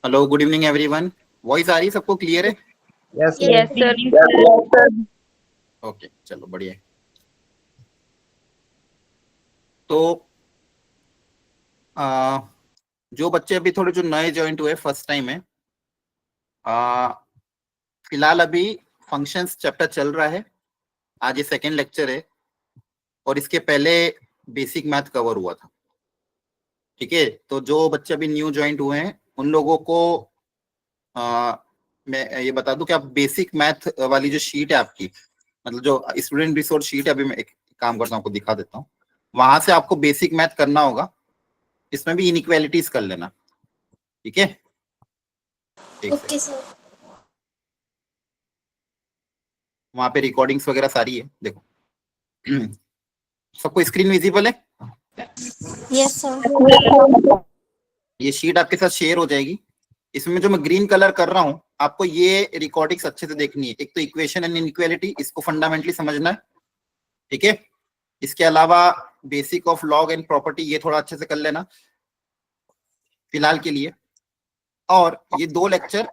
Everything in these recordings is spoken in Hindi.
Hello, good evening everyone. Voice आ रही है सबको? क्लियर है? Yes yes sir. Sir. Okay, चलो बढ़िया है। तो आ, जो बच्चे अभी थोड़े जो नए ज्वाइंट हुए, फर्स्ट टाइम है, आ, फिलहाल अभी फंक्शंस चैप्टर चल रहा है। आज ये सेकेंड लेक्चर है और इसके पहले बेसिक मैथ कवर हुआ था। ठीक है, तो जो बच्चे अभी न्यू ज्वाइंट हुए हैं उन लोगों को आ, मैं ये बता दूं कि आप बेसिक मैथ वाली जो शीट है आपकी, मतलब जो स्टूडेंट रिसोर्स शीट है, अभी मैं एक काम करता हूँ, आपको दिखा देता हूँ। वहां से आपको बेसिक मैथ करना होगा। इसमें भी इनइक्वालिटीज कर लेना। ठीक है, एक ओके सेकंड। सर। वहां पे रिकॉर्डिंग्स वगैरह सारी है, देखो। सबको स्क्रीन विजिबल है? Yes sir. ये शीट आपके साथ शेयर हो जाएगी। इसमें जो मैं ग्रीन कलर कर रहा हूँ, आपको ये रिकॉर्डिंग्स अच्छे से देखनी है। एक तो इक्वेशन एंड इनइक्वालिटी, इसको फंडामेंटली समझना है। ठीक है, इसके अलावा basic of log and property, ये थोड़ा अच्छे से कर लेना फिलहाल के लिए। और ये दो लेक्चर,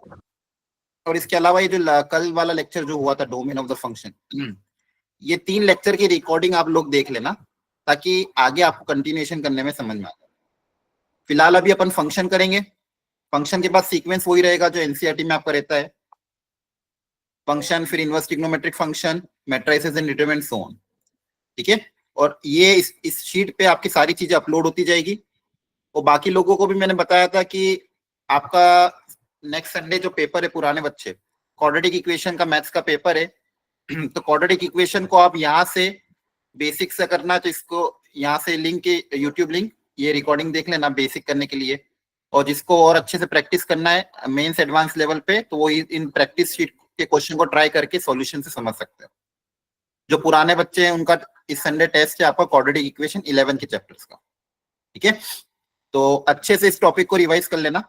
और इसके अलावा ये जो कल वाला लेक्चर जो हुआ था, डोमेन ऑफ द फंक्शन, ये 3 लेक्चर की रिकॉर्डिंग आप लोग देख लेना, ताकि आगे आपको कंटिन्यूएशन करने में समझ में आ जाए। फिलहाल अभी अपन फंक्शन करेंगे। फंक्शन के बाद सीक्वेंस वही रहेगा जो एनसीईआरटी में आपका रहता है। फंक्शन, फिर inverse trigonometric function, matrices and determinant, so on. ठीक है, और ये इस शीट पे आपकी सारी चीजें अपलोड होती जाएगी। और बाकी लोगों को भी मैंने बताया था कि आपका नेक्स्ट संडे जो पेपर है, पुराने बच्चे, क्वाड्रेटिक इक्वेशन का मैथ्स का पेपर है। तो क्वाड्रेटिक इक्वेशन को आप यहाँ से बेसिक से करना, तो इसको यहाँ से लिंक, यूट्यूब लिंक, ये रिकॉर्डिंग देख लेना बेसिक करने के लिए। और जिसको और अच्छे से प्रैक्टिस करना है मेंस एडवांस लेवल पे, तो वो इन प्रैक्टिस शीट के क्वेश्चन को ट्राई करके सॉल्यूशन से समझ सकते हो। जो पुराने बच्चे हैं उनका इस संडे टेस्ट है आपका क्वाड्रेटिक इक्वेशन 11 के चैप्टर्स का। ठीक है, तो अच्छे से इस टॉपिक को रिवाइज कर लेना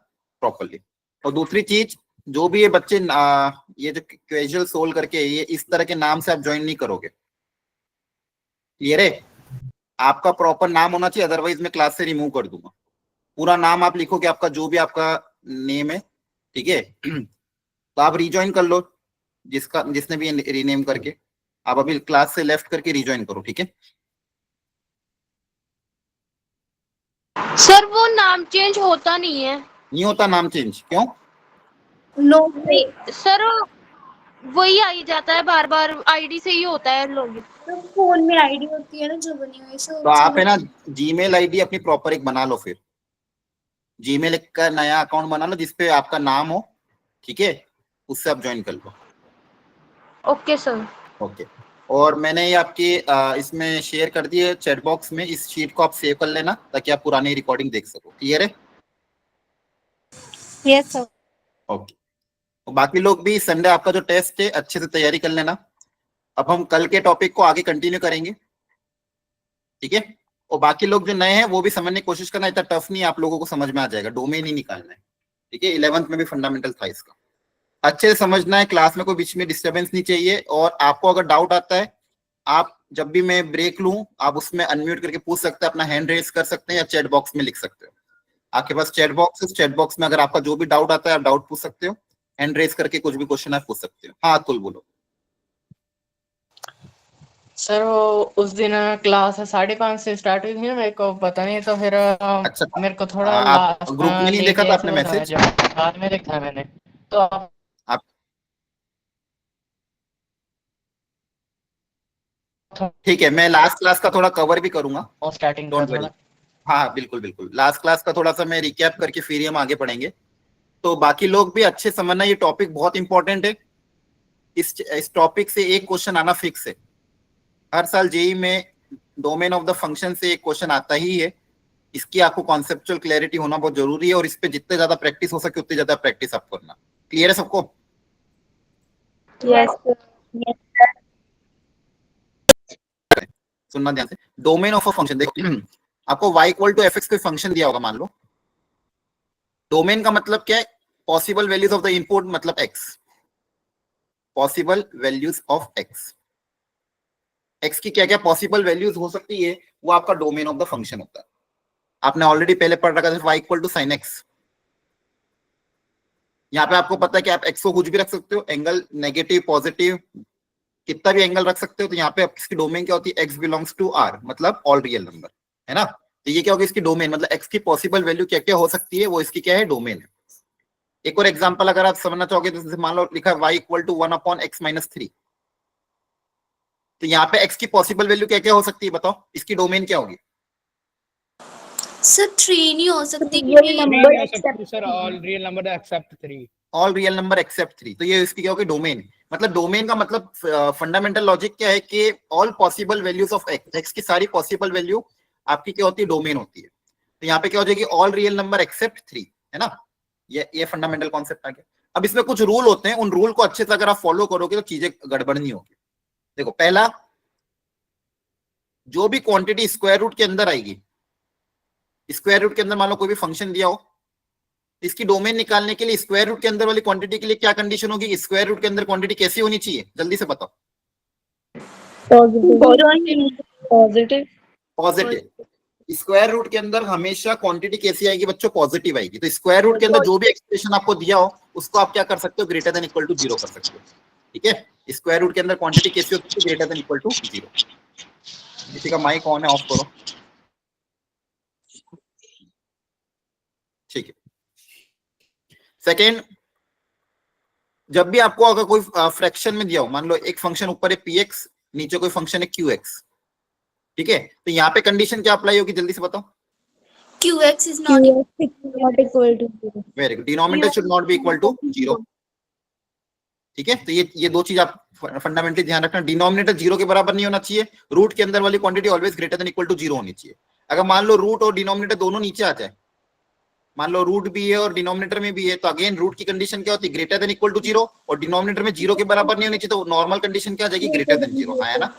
प्रॉपरली। और दूसरी चीज, जो भी ये बच्चे ये जो कैजुअल सोल्व करके ये इस तरह के नाम से आप ज्वाइन नहीं करोगे। क्लियर है? आपका प्रॉपर नाम होना चाहिए, अदरवाइज मैं क्लास से रिमूव कर दूंगा। पूरा नाम आप लिखोगे, आपका जो भी आपका नेम है। ठीक है, तो आप रिज्वाइन कर लो, जिसने भी रीनेम करके। आप अभी क्लास से लेफ्ट करके रिज्वाइन करो। ठीक है, सर वो नाम चेंज होता नहीं है। नहीं होता नाम चेंज? क्यों? नो नहीं सर, वही आ ही जाता है बार बार, आईडी से ही होता है लॉगिन। तो फोन में आईडी होती है ना जो बनी हुई, सो तो आप है ना, जीमेल आईडी अपनी प्रॉपर एक बना लो। फिर जीमेल का नया अकाउंट बना लो जिसपे आपका नाम हो। ठीक है, उससे आप ज्वाइन कर लो। Okay sir. ओके, और मैंने ये आपकी इसमें शेयर कर दी है चैट बॉक्स में। इस शीट को आप सेव कर लेना ताकि आप पुरानी रिकॉर्डिंग देख सको। क्लियर है? Yes sir. ओके, तो बाकी लोग भी संडे आपका जो टेस्ट है अच्छे से तैयारी कर लेना। अब हम कल के टॉपिक को आगे कंटिन्यू करेंगे। ठीक है, और बाकी लोग जो नए हैं वो भी समझने की कोशिश करना, इतना टफ नहीं, आप लोगों को समझ में आ जाएगा। डोमेन ही निकालना है। ठीक है, 11th में भी फंडामेंटल था इसका। अच्छे से समझना है, क्लास में कोई बीच में डिस्टर्बेंस नहीं चाहिए। और आपको अगर डाउट आता है, आप जब भी मैं ब्रेक लूं, आप उसमें अनम्यूट करके पूछ सकते हैं, अपना हैंड रेस कर सकते हैं, या चैट बॉक्स में लिख सकते हो। आपके पास चैट बॉक्स है, चैट बॉक्स में अगर आपका जो भी डाउट आता है आप डाउट पूछ सकते हो। हैंड रेस करके कुछ भी क्वेश्चन आप पूछ सकते हो। हाँ अतुल बोलो। सर वो उस दिन क्लास 5:30 से स्टार्ट हुई थी ना, मेरे को पता नहीं, तो फिर अच्छा, मेरे को थोड़ा आप लास्ट ग्रुप में नहीं लेट देखा था जैसे आपने हो रहा है, मैसेज? जब बाद में देखा मैंने तो आप आप ठीक है, मैं लास्ट क्लास का थोड़ा कवर भी करूंगा। स्टार्टिंग का डोंट वरी। थोड़ा। हाँ बिल्कुल बिल्कुल, लास्ट क्लास का थोड़ा सा मैं रिकैप करके फिर ही हम आगे पढ़ेंगे। तो बाकी लोग भी अच्छे समझना, ये टॉपिक बहुत इंपॉर्टेंट है। इस टॉपिक से एक क्वेश्चन आना फिक्स है। हर साल जेई में डोमेन ऑफ द फंक्शन से एक क्वेश्चन आता ही है। इसकी आपको कॉन्सेप्चुअल क्लैरिटी होना बहुत जरूरी है, और इस पे जितने ज्यादा प्रैक्टिस हो सके उतनी ज्यादा प्रैक्टिस आप करना। क्लियर है सबको? यस सुनना ध्यान से। डोमेन ऑफ अ फंक्शन, देखो आपको y equal to f x कोई फंक्शन दिया होगा, मान लो। डोमेन का मतलब क्या है? Possible values of the input, मतलब x। Possible values of x की क्या क्या पॉसिबल वैल्यूज हो सकती है, वो आपका डोमेन ऑफ द फंक्शन होता है। आपने ऑलरेडी पहले पढ़ रखा था y equal to sine x. यहाँ पे आपको पता है कि आप एक्स को कुछ भी रख सकते हो, एंगल नेगेटिव पॉजिटिव कितना भी एंगल रख सकते हो। तो यहाँ पे इसकी डोमेन क्या होती है, एक्स बिलोंग्स टू आर, मतलब ऑल रियल नंबर, है ना। तो ये क्या होगी इसकी डोमेन, मतलब एक्स की पॉसिबल वैल्यू क्या क्या हो सकती है, वो इसकी क्या है, डोमेन है। एक और एग्जांपल अगर आप समझना चाहोगे तो जैसे मान लो लिखा है y इक्वल टू 1/x-3, तो यहाँ पे x की पॉसिबल वैल्यू क्या क्या हो सकती है, बताओ इसकी डोमेन क्या होगी। सर 3 नहीं हो सकती Real क्योंकि number except sir all real number except 3. All real number accept 3, तो ये इसकी क्या होगी, डोमेन। मतलब डोमेन का मतलब फंडामेंटल लॉजिक क्या है कि all possible values of x की सारी पॉसिबल वैल्यू आपकी क्या होती है, डोमेन होती है। तो यहाँ पे क्या हो जाएगी, ऑल रियल नंबर एक्सेप्ट 3, है ना। ये फंडामेंटल कॉन्सेप्ट आ गया। अब इसमें कुछ रूल होते हैं, उन रूल को अच्छे से अगर आप फॉलो करोगे तो चीजें गड़बड़ नहीं होगी। देखो पहला, जो भी क्वांटिटी स्क्वायर रूट के अंदर आएगी, स्क्वायर रूट के अंदर मान लो कोई भी फंक्शन दिया हो, इसकी डोमेन निकालने के लिए स्क्वायर रूट के अंदर वाली क्वांटिटी के लिए क्या कंडीशन होगी, स्क्वायर रूट के अंदर क्वांटिटी कैसी होनी चाहिए, जल्दी से बताओ। Positive. पॉजिटिव। स्क्वायर रूट के अंदर हमेशा क्वांटिटी कैसी आएगी बच्चों, पॉजिटिव आएगी। तो स्क्वायर रूट के अंदर जो भी एक्सप्रेशन आपको दिया हो उसको आप क्या कर सकते हो, ग्रेटर देन इक्वल टू 0 कर सकते हो। ठीक है, स्क्वायर रूट के अंदर क्वांटिटी कैसी होती है, ग्रेटर देन इक्वल टू 0। किसी का माइक ऑन है, ऑफ करो। ठीक है। सेकेंड, जब भी आपको अगर कोई फ्रैक्शन में दिया हो, मान लो एक फंक्शन ऊपर है px, नीचे कोई फंक्शन है qx, ठीक है, तो यहाँ पे कंडीशन क्या अप्लाई होगी, जल्दी से बताओ। QX is not Not equal to 0. Very good, denominator should not be equal to 0। ठीक है, तो ये दो चीज आप फंडामेंटली ध्यान रखना, डिनोमिनेटर 0 के बराबर नहीं होना चाहिए, रूट के अंदर वाली quantity always greater than equal to 0 होनी चाहिए। अगर मान लो रूट और डिनोमिनेटर दोनों नीचे आ जाए, मान लो रूट भी है और डिनोमिनेटर में भी है, तो अगेन रूट की कंडीशन क्या होती है, ग्रेटर देन इक्वल टू 0, और डिनोमिनेटर में 0 के बराबर नहीं होनी चाहिए, तो नॉर्मल कंडीशन क्या आ जाएगी, ग्रेटर देन 0, है ना।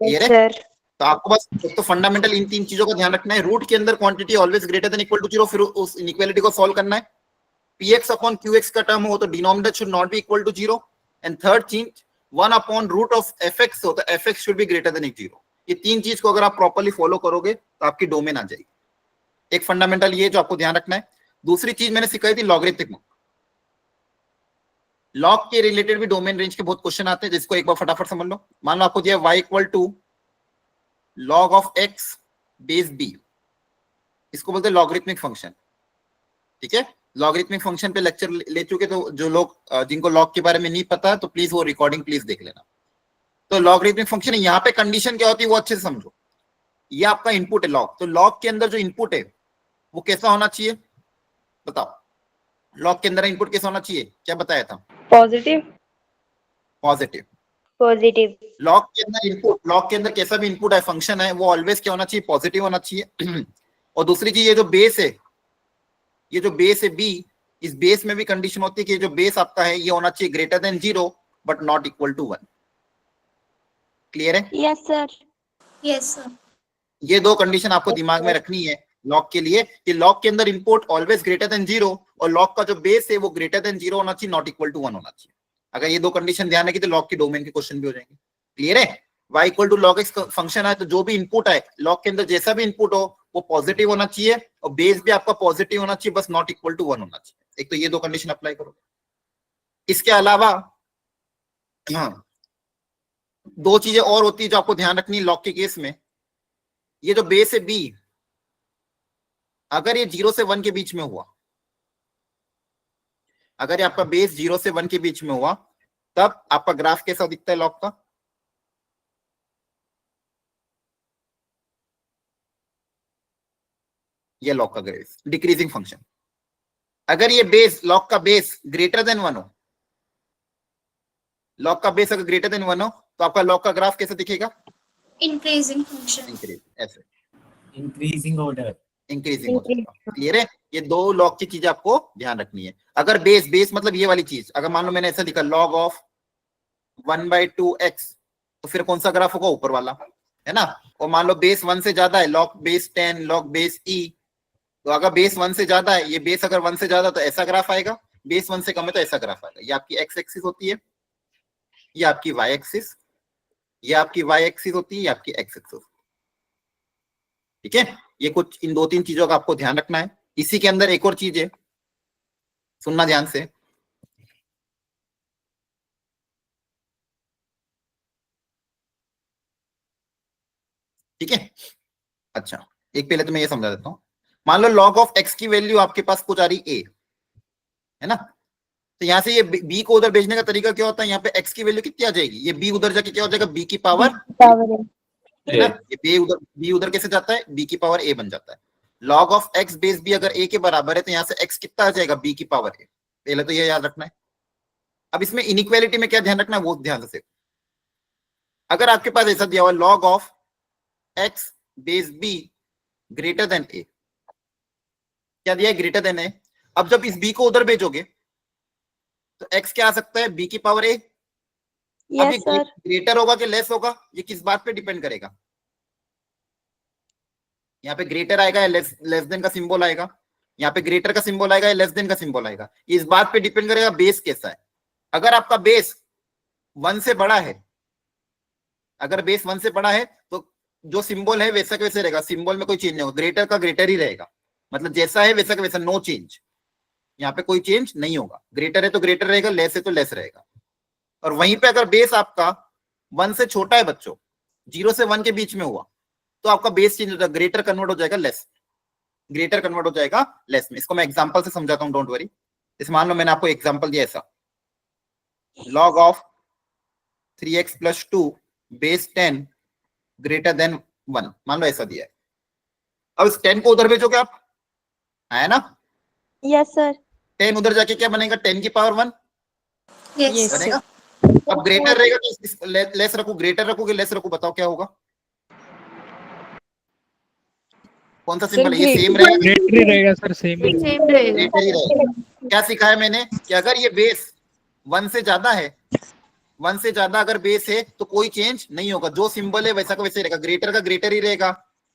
क्लियर है। तो आपको बस एक तो फंडामेंटल इन तीन चीजों का ध्यान रखना है, रूट के अंदर quantity always greater than equal to 0, फिर उस इनइक्वालिटी को सॉल्व करना है। px अपॉन qx का टर्म हो तो denominator should not be equal to 0, and third चीज 1 अपॉन रूट ऑफ fx हो तो fx should be greater than 0। ये तीन चीज को अगर आप प्रॉपर्ली फॉलो करोगे तो आपकी डोमेन आ जाएगी। एक फंडामेंटल ये जो आपको ध्यान रखना है। दूसरी चीज मैंने सिखाई थी लॉगरिथमिक। लॉग के रिलेटेड भी डोमेन रेंज के बहुत क्वेश्चन आते हैं, जिसको एक बार फटाफट समझ लो। मान लो आपको दिया y equal to log of x base b, इसको बोलते हैं लॉगरिथमिक फंक्शन। ठीक है, लॉगरिथमिक फंक्शन पे लेक्चर ले चुके, तो जो लोग जिनको लॉग के बारे में नहीं पता तो प्लीज वो रिकॉर्डिंग प्लीज देख लेना। तो लॉगरिथमिक फंक्शन है, यहाँ पे कंडीशन क्या होती है वो अच्छे से समझो। ये आपका इनपुट है लॉग, तो लॉग के अंदर जो इनपुट है वो कैसा होना चाहिए, बताओ। लॉग के अंदर इनपुट कैसा होना चाहिए, क्या बताया था, Positive. पॉजिटिव। Positive. लॉग के अंदर इनपुट, लॉग के अंदर कैसा भी इनपुट है फंक्शन है वो ऑलवेज क्या होना चाहिए, पॉजिटिव होना चाहिए। और दूसरी चीज, ये जो बेस है, ये जो बेस है b, इस बेस में भी कंडीशन होती है कि जो बेस आपका है ये होना चाहिए greater than 0 but not equal to 1। Clear है। Yes sir. yes sir ये दो कंडीशन आपको दिमाग में रखनी है लॉग के लिए, कि लॉग के अंदर इनपुट ऑलवेज ग्रेटर देन 0 और लॉग का जो बेस है वो ग्रेटर देन 0 होना चाहिए, नॉट इक्वल टू 1 होना चाहिए। अगर ये दो कंडीशन ध्यान रखी तो लॉग के डोमेन के क्वेश्चन भी हो जाएंगे। क्लियर है। y equal to log x function है, तो जो भी इनपुट है लॉग के अंदर जैसा भी इनपुट हो वो पॉजिटिव होना चाहिए और बेस भी आपका पॉजिटिव होना चाहिए, बस नॉट इक्वल टू 1 होना चाहिए। एक तो ये दो कंडीशन अप्लाई करो। इसके अलावा हाँ, दो चीजें और होती है जो आपको ध्यान रखनी है लॉग के केस में। ये जो बेस है b, अगर ये 0 से 1 के बीच में हुआ, अगर ये आपका बेस 0 से 1 के बीच में हुआ, तब आपका ग्राफ कैसा दिखता है लॉग का, ये लॉग का ग्रेस डिक्रीजिंग फंक्शन। अगर ये बेस, लॉग का बेस ग्रेटर देन 1 हो, लॉग का बेस अगर ग्रेटर देन 1 हो तो आपका लॉग का ग्राफ कैसे दिखेगा, increasing function इंक्रीज, ऐसे इंक्रीजिंग ऑर्डर। इंक्रीजिंग हो जाएगा। क्लियर है। ये दो लॉग की चीजें आपको ध्यान रखनी है। अगर बेस, बेस मतलब ये वाली चीज, अगर मान लो मैंने ऐसा लिखा log ऑफ 1/2x, तो फिर कौन सा ग्राफ होगा, ऊपर वाला, है ना। और मान लो बेस 1 से ज्यादा है, log base 10, log base e, तो अगर बेस 1 से ज्यादा है, ये बेस अगर 1 से ज्यादा तो ऐसा ग्राफ आएगा, बेस 1 से कम है तो ऐसा ग्राफ आएगा। ये आपकी x एक्सिस होती है, ये आपकी y एक्सिस, ये आपकी y एक्सिस होती है, ये आपकी x एक्सिस। ठीक है, ये कुछ इन दो तीन चीजों का आपको ध्यान रखना है। इसी के अंदर एक और चीज है, सुनना ध्यान से। ठीक है, अच्छा एक पहले तो मैं ये समझा देता हूँ। मान लो log ऑफ x की वैल्यू आपके पास कुछ आ रही a है ना, तो यहाँ से ये b को उधर भेजने का तरीका क्या होता है, यहाँ पे x की वैल्यू कितनी आ जाएगी, ये b उधर जाके क्या हो जाएगा, b की पावर पावर है ना, ये b उधर कैसे जाता है, b की पावर a बन जाता है। log of x base b अगर a के बराबर है तो यहाँ से x कितना आ जाएगा, b की पावर a। पहले तो ये याद रखना है। अब इसमें इनइक्वालिटी में क्या ध्यान रखना है वो ध्यान से। अगर आपके पास ऐसा दिया हुआ log of x base b greater than a, क्या दिया है, ग्रेटर देन a। अब जब इस b को उधर भेजोगे तो x क्या आ सकता है, b की पावर a। अब ये यस सर ग्रेटर होगा कि लेस होगा, ये किस बात पे डिपेंड करेगा, यहाँ पे ग्रेटर आएगा या लेस देन का सिंबल आएगा, यहाँ पे ग्रेटर का सिंबल आएगा या लेस देन का सिंबल आएगा, इस बात पे डिपेंड करेगा बेस कैसा है। अगर आपका बेस 1 से बड़ा है, अगर बेस 1 से बड़ा है तो जो सिंबल है वैसा का वैसे रहेगा, सिंबल में कोई चेंज नहीं होगा, ग्रेटर का ग्रेटर ही रहेगा, मतलब जैसा है वैसा का वैसा, नो चेंज, यहाँ पे कोई चेंज नहीं होगा। ग्रेटर है तो ग्रेटर रहेगा, लेस है तो लेस रहेगा। और वहीं पे अगर बेस आपका 1 से छोटा है बच्चों, 0 से 1 के बीच में हुआ, तो आपका बेस चेंज हो जाएगा, ग्रेटर कन्वर्ट हो जाएगा लेस, ग्रेटर कन्वर्ट हो जाएगा लेस में। इसको मैं एग्जांपल से समझाता हूं, डोंट वरी। इस मान लो मैंने आपको एग्जांपल दिया ऐसा, log of 3x + 2 base 10 greater than 1, मान लो ऐसा दिया है। अब इस 10 को उधर भेजोगे आप, है ना, यस सर 10 उधर जाके क्या बनेगा, 10 की पावर 1 Yes. बनेगा। अब ग्रेटर रहेगा तो लेस रखो, ग्रेटर रखोगे लेस रखो, बताओ क्या होगा, कौन सा सिंबल है, ये सेम रहेगा, ग्रेटर ही रहेगा सर, सेम ही सेम रहेगा। ग्रेटर ही रहेगा। क्या सिखाया मैंने कि अगर ये बेस 1 से ज्यादा है, 1 से ज्यादा अगर बेस है तो कोई चेंज नहीं होगा, जो सिंबल है वैसा का वैसे रहेगा, ग्रेटर का ग्रेटर ही रहेगा।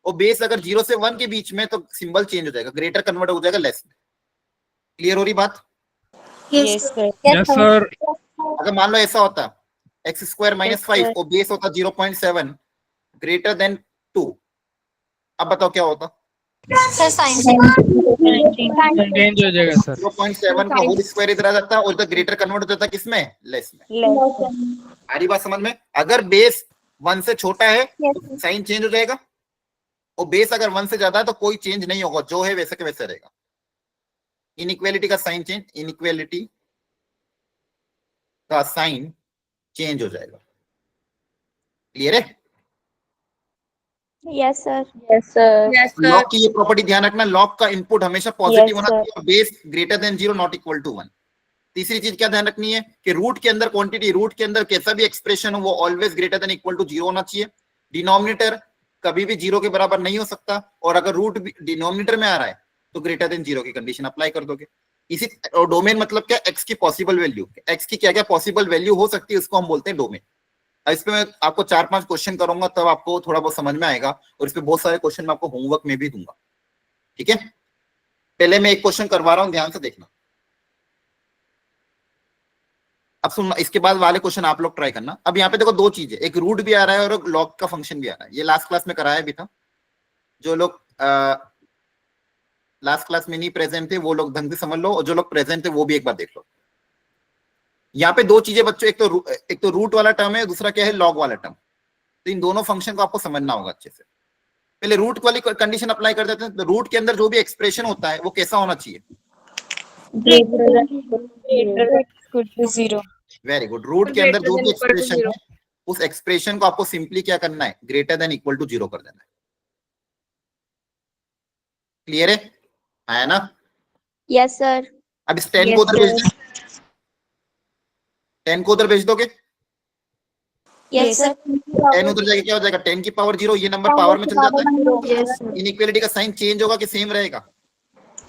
और बेस अगर 0 से 1 के बीच में तो सिंबल चेंज हो जाएगा, ग्रेटर कन्वर्ट हो जाएगा लेस में। क्लियर हो रही बात? Yes. Sir yes sir. अगर मान लो ऐसा होता x² - 5 और बेस होता 0.7 ग्रेटर देन 2, अब बताओ क्या होता, Sir, science. चेंज हो जाएगा सर। 0.7 का होल स्क्वायर इधर आ जाता है और इधर ग्रेटर कन्वर्ट हो जाता है किसमें, लेस में। आ रही बात समझ में? अगर बेस 1 से छोटा है तो साइन चेंज हो जाएगा, और बेस अगर 1 से ज्यादा है तो कोई चेंज नहीं होगा, जो है वैसे के वैसे रहेगा। इनइक्वालिटी का साइन चेंज, इनइक्वालिटी का साइन चेंज हो जाएगा। क्लियर है? Yes sir yes sir log की ये प्रॉपर्टी ध्यान रखना, लॉग का इनपुट हमेशा पॉजिटिव Yes, होना sir. चाहिए और base greater than 0 not equal to 1। तीसरी चीज क्या ध्यान रखनी है कि रूट के अंदर क्वांटिटी, रूट के अंदर कैसा भी एक्सप्रेशन हो वो always greater than equal to 0 होना चाहिए। डिनोमिनेटर कभी भी 0 के बराबर नहीं हो सकता, और अगर रूट डिनोमिनेटर में आ रहा है तो ग्रेटर देन 0 की कंडीशन अप्लाई कर दोगे। इसी डोमेन मतलब क्या, एक्स की पॉसिबल वैल्यू, एक्स की क्या क्या पॉसिबल वैल्यू हो सकती है उसको हम बोलते हैं डोमेन। इस पे मैं आपको 4-5 क्वेश्चन करूंगा तब आपको थोड़ा बहुत समझ में आएगा, और इस पे बहुत सारे क्वेश्चन मैं आपको होमवर्क में भी दूंगा। ठीक है, पहले मैं एक क्वेश्चन करवा रहा हूं, ध्यान से देखना। अब सुनना, इसके बाद वाले क्वेश्चन आप लोग ट्राई करना। अब यहाँ पे देखो दो चीजें, एक रूट भी आ रहा है और लॉग का फंक्शन भी आ रहा है। ये लास्ट क्लास में कराया भी था, जो लोग लास्ट क्लास में नहीं प्रेजेंट थे वो लोग ढंग से समझ लो, और जो लोग प्रेजेंट थे वो भी एक बार देख लो। यहाँ पे दो चीजें बच्चों, एक तो रूट वाला टर्म है, दूसरा क्या है, लॉग वाला टर्म। तो इन दोनों फंक्शन को आपको समझना होगा अच्छे से। पहले रूट वाली कंडीशन अप्लाई कर देते हैं। तो रूट के अंदर जो भी एक्सप्रेशन होता है वो कैसा होना चाहिए, वेरी गुड। रूट के अंदर जो भी एक्सप्रेशन है उस एक्सप्रेशन को आपको सिंपली क्या करना है, ग्रेटर देन इक्वल टू 0 कर देना है। क्लियर है ना? यस सर अब इस 10 को उधर भेज दो, 10 को उधर भेज दोगे, यस सर 10 उधर जाके क्या हो जाएगा, 10 की पावर 0, ये नंबर पावर में चल जाता है। इनइक्वालिटी का साइन चेंज होगा कि सेम रहेगा,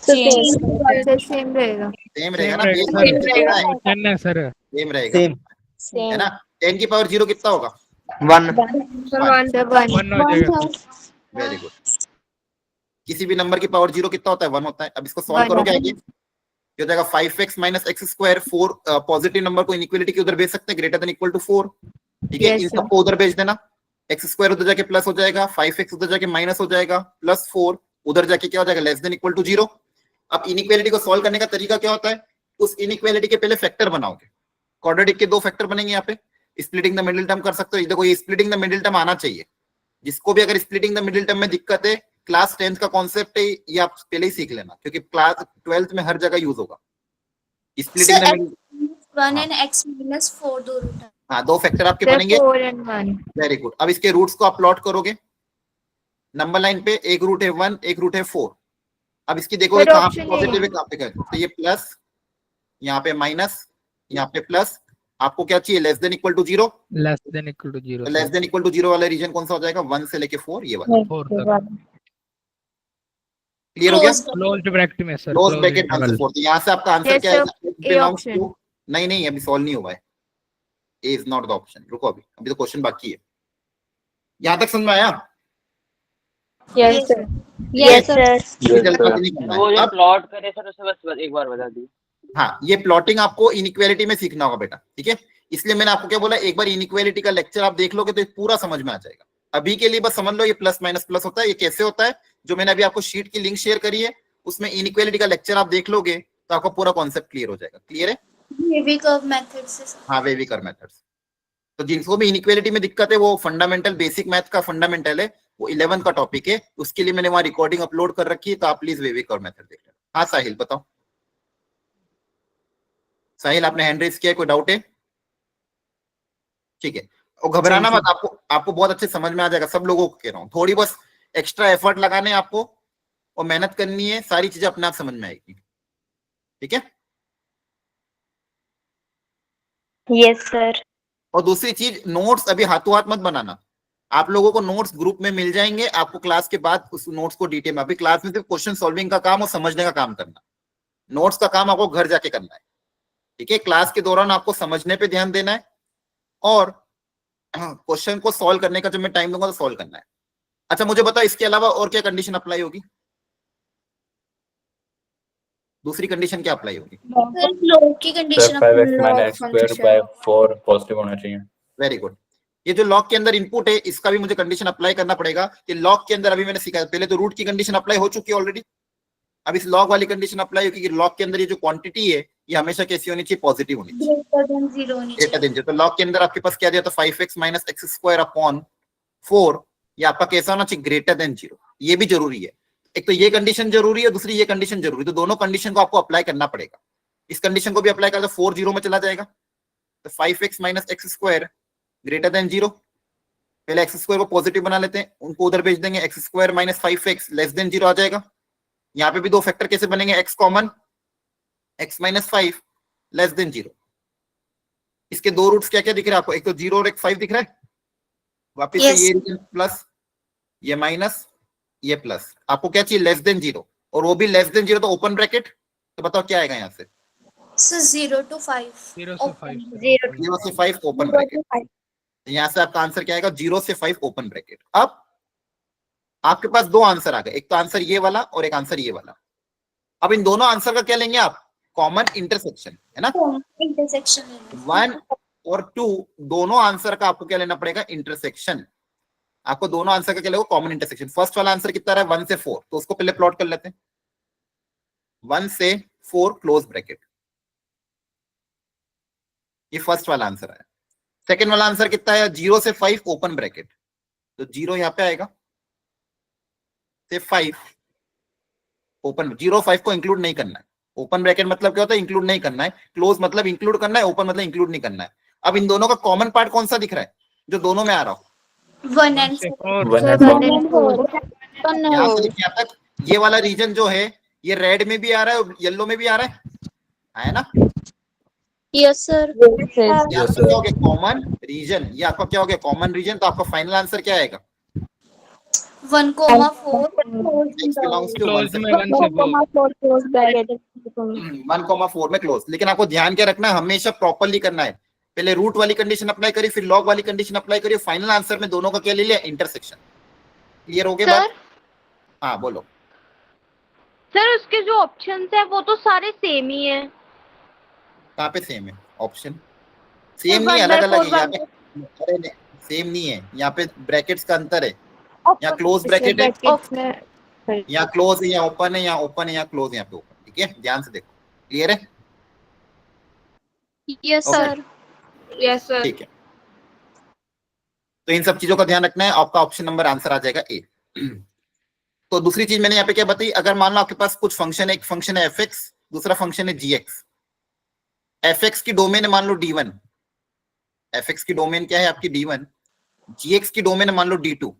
सेम रहेगा। सेम रहेगा ना, रहेगा बेस सर। कितना है, टेन है सर। सेम रहेगा, है ना। 10 की पावर 0 कितना होगा, 1 हो जाएगा सर। Very good. किसी भी नंबर की पावर 0 कितना होता है, 1 होता है। अब इसको सॉल्व करोगे आगे क्या हो जाएगा, 5x - x²। 4 पॉजिटिव नंबर को इनइक्वालिटी के उधर भेज सकते हैं, ग्रेटर देन इक्वल टू 4। ठीक है, Yes, Yes, इन sir. सबको उधर भेज देना। x² उधर जाके प्लस हो जाएगा, 5x उधर जाके माइनस हो जाएगा, +4 उधर जाके क्या हो जाएगा, लेस देन इक्वल टू 0। अब इनइक्वालिटी को सॉल्व करने का तरीका क्या होता है, उस इनइक्वालिटी के पहले फैक्टर बनाओगे। क्वाड्रेटिक के 2 फैक्टर बनेंगे यहाँ पे। स्प्लिटिंग द मिडिल टर्म कर सकते हो। देखो ये स्प्लिटिंग द मिडिल टर्म आना चाहिए। जिसको भी अगर स्प्लिटिंग द मिडिल टर्म में दिक्कत है, क्लास 10th का कॉन्सेप्ट है, ये आप पहले ही सीख लेना, क्योंकि क्लास 12th में हर जगह यूज होगा splitting the middle. 1 and x minus 4 दो रूट है। हाँ, 2 फैक्टर आपके बनेंगे। 4 and 1. Very good. अब इसके रूट्स को आप प्लॉट करोगे नंबर लाइन पे। एक रूट है 1, एक रूट है 4। अब इसकी देखो Sir, कहाँ पे option पॉजिटिव A। है कहाँ पे है। तो ये प्लस, यहाँ पे माइनस, यहाँ पे प्लस। आपको क्या चाहिए? Less than equal to 0। Less than equal to 0 less than equal to 0 वाला रीजन कौन सा हो जाएगा? 1 से लेके 4, ये वाला। 4 तक क्लियर हो गया? क्लोज्ड ब्रैकेट में सर। क्लोज ब्रैकेट 1 से 4। तो यहाँ से आपका आंसर Yes, क्या sir. है? A option. नहीं, अभी सॉल्व नहीं हुआ है। ए इज नॉट द ऑप्शन। रुको, अभी तो क्वेश्चन बाकी है। यहाँ तक समझ में आया? Yes sir. Yes sir. जल्दबाजी नहीं करना है। वो जो अब प्लॉट करे सर उसे बस एक बार बता दी। हाँ, ये प्लॉटिंग आपको इनइक्वालिटी में सीखना होगा बेटा, ठीक है? इसलिए मैंने आपको क्या बोला, एक बार इनइक्वालिटी का लेक्चर आप देख लोगे तो पूरा समझ में आ जाएगा। अभी के लिए बस समझ लो ये प्लस माइनस प्लस होता है, ये कैसे होता है। जो मैंने अभी आपको शीट की लिंक शेयर करी है, उसमें इनइक्वालिटी का लेक्चर आप देख लोगे तो आपको पूरा कॉन्सेप्ट क्लियर हो जाएगा। क्लियर है? वेवी कर्व मेथड से। हाँ, वेवी कर्व मेथड्स। तो जिनको भी इनइक्वालिटी में दिक्कत है, वो फंडामेंटल बेसिक मैथ का फंडामेंटल है, वो 11 का टॉपिक है। उसके लिए मैंने वहां रिकॉर्डिंग अपलोड कर रखी है, तो आप प्लीज वेवी कर्व मेथड देख लेना। हाँ साहिल बताओ। साहिल आपने हैंड रेज किया, कोई डाउट है? ठीक है, और घबराना मत, आपको बहुत अच्छे समझ में आ जाएगा। सब लोगों को कह रहा हूँ, थोड़ी बस एक्स्ट्रा एफर्ट लगाने आपको और मेहनत करनी है, सारी चीजें अपने आप समझ में आएगी। ठीक है? Yes sir. और दूसरी चीज, नोट्स अभी हाथों हाथ मत बनाना। आप लोगों को नोट्स ग्रुप में मिल जाएंगे, आपको क्लास के बाद उस नोट्स को डिटेल में, अभी क्लास में सिर्फ क्वेश्चन सॉल्विंग का काम और समझने का काम करना। नोट्स का काम आपको घर जाके करना है। ठीक है? क्लास के दौरान आपको समझने पे ध्यान देना है और क्वेश्चन को सॉल्व करने का जब मैं टाइम दूंगा तो सॉल्व करना है। अच्छा मुझे बताओ, इसके अलावा और क्या कंडीशन अप्लाई होगी? दूसरी कंडीशन क्या अप्लाई होगी? लॉग की condition 5x minus x square by 4 positive होना चाहिए। Very good. ये जो लॉग के अंदर इनपुट है, इसका भी मुझे कंडीशन अप्लाई करना पड़ेगा कि लॉग के अंदर, अभी मैंने सीखा, पहले तो रूट की कंडीशन अप्लाई हो चुकी है ऑलरेडी। अब इस लॉग वाली कंडीशन अप्लाई होगी कि लॉग के अंदर ये जो क्वांटिटी है ये हमेशा कैसी होनी चाहिए? पॉजिटिव होनी चाहिए, ग्रेटर देन 0। तो लॉग के अंदर आपके पास क्या दिया था? 5x minus x square upon 4। ये आपका कैसा होना चाहिए? Greater than 0। ये भी जरूरी है। एक तो ये कंडीशन जरूरी है, दूसरी ये कंडीशन जरूरी है। तो दोनों कंडीशन को आपको अप्लाई करना पड़ेगा। इस कंडीशन को भी अप्लाई कर दो, 4 0 में चला जाएगा। तो 5x minus x square greater than 0। पहले x स्क्वायर को पॉजिटिव बना लेते हैं, उनको उधर भेज देंगे। x square minus 5x less than 0 आ जाएगा। यहाँ पे भी दो फैक्टर कैसे बनेंगे? x common, x minus 5 less than 0। इसके दो रूट्स क्या क्या दिख रहा है आपको? एक तो 0 और एक 5 दिख रहा है। वापिस से ये प्लस, ये माइनस, ये प्लस। आपको क्या चाहिए? लेस देन 0, और वो भी लेस देन 0 तो ओपन ब्रैकेट। तो बताओ क्या आएगा यहाँ से? 0 to 5 0 से 5 0 से 5 ओपन ब्रैकेट। यहाँ से आपका आंसर क्या आएगा? 0 से 5 ओपन ब्रैकेट। अब आपके पास दो आंसर आ गए, एक तो आंसर ये वाला और एक आंसर ये वाला। अब इन दोनों आंसर का क्या लेंगे आप? कॉमन इंटरसेक्शन, है ना? इंटरसेक्शन 1 और 2 दोनों आंसर का आपको क्या लेना पड़ेगा? इंटरसेक्शन। आपको दोनों आंसर का क्या लेगा? Common intersection. फर्स्ट वाला आंसर कितना रहा है? 1 से 4, तो उसको पहले प्लॉट कर लेते हैं। 1 से 4 क्लोज ब्रैकेट, ये फर्स्ट वाला आंसर है। सेकेंड वाला आंसर कितना है? 0 से 5 ओपन ब्रैकेट। तो 0 यहां पे आएगा, से 5 ओपन। 0 5 को इंक्लूड नहीं करना है। ओपन ब्रैकेट मतलब क्या होता है? इंक्लूड नहीं करना है। क्लोज मतलब इंक्लूड करना है, ओपन मतलब इंक्लूड नहीं करना है। अब इन दोनों का कॉमन पार्ट कौन सा दिख रहा है जो दोनों में आ रहा हो? 1 and 4 यहाँ से लेके यहाँ तक ये वाला रीजन जो है, ये रेड में भी आ रहा है और येलो में भी आ रहा है ना? Yes sir. ये आपका क्या हो गया? Common region. ये आपका क्या हो गया? Common region. तो आपका फाइनल आंसर क्या आएगा? 1,4 X belongs to 1 क्लोज में 1 से 4 close bracket. 1,4 में क्लोज। लेकिन आपको ध्यान क्या रखना है? हमेशा प्रॉपर्ली करना है। पहले रूट वाली कंडीशन अप्लाई करिए, फिर लॉग वाली कंडीशन अप्लाई करिए, फाइनल आंसर में दोनों का क्या ले लिया? इंटरसेक्शन। क्लियर हो गया बात? हाँ बोलो सर उसके जो ऑप्शंस है वो तो सारे सेम ही है। कहाँ पे सेम है? ऑप्शन सेम नहीं, अलग अलग है। यहाँ पे अरे नहीं, सेम नहीं है। यहाँ पे ब्रैकेट्स का अंतर है। यहाँ क्लोज ब्रैकेट है, यहाँ क्लोज है, यहाँ ओपन है, यहाँ ओपन है, यहाँ क्लोज है, यहाँ पे ओपन। ठीक है, ध्यान से देखो। क्लियर है? Yes Okay. Sir. Yes sir. ठीक है, तो इन सब चीजों का ध्यान रखना है। आपका ऑप्शन नंबर आंसर आ जाएगा ए। तो दूसरी चीज मैंने यहाँ पे क्या बताई, अगर मान लो आपके पास कुछ फंक्शन है, एक फंक्शन है fx, दूसरा फंक्शन है gx। fx की डोमेन है मान लो d1, fx की डोमेन क्या है आपकी d1, gx की डोमेन है मान लो d2।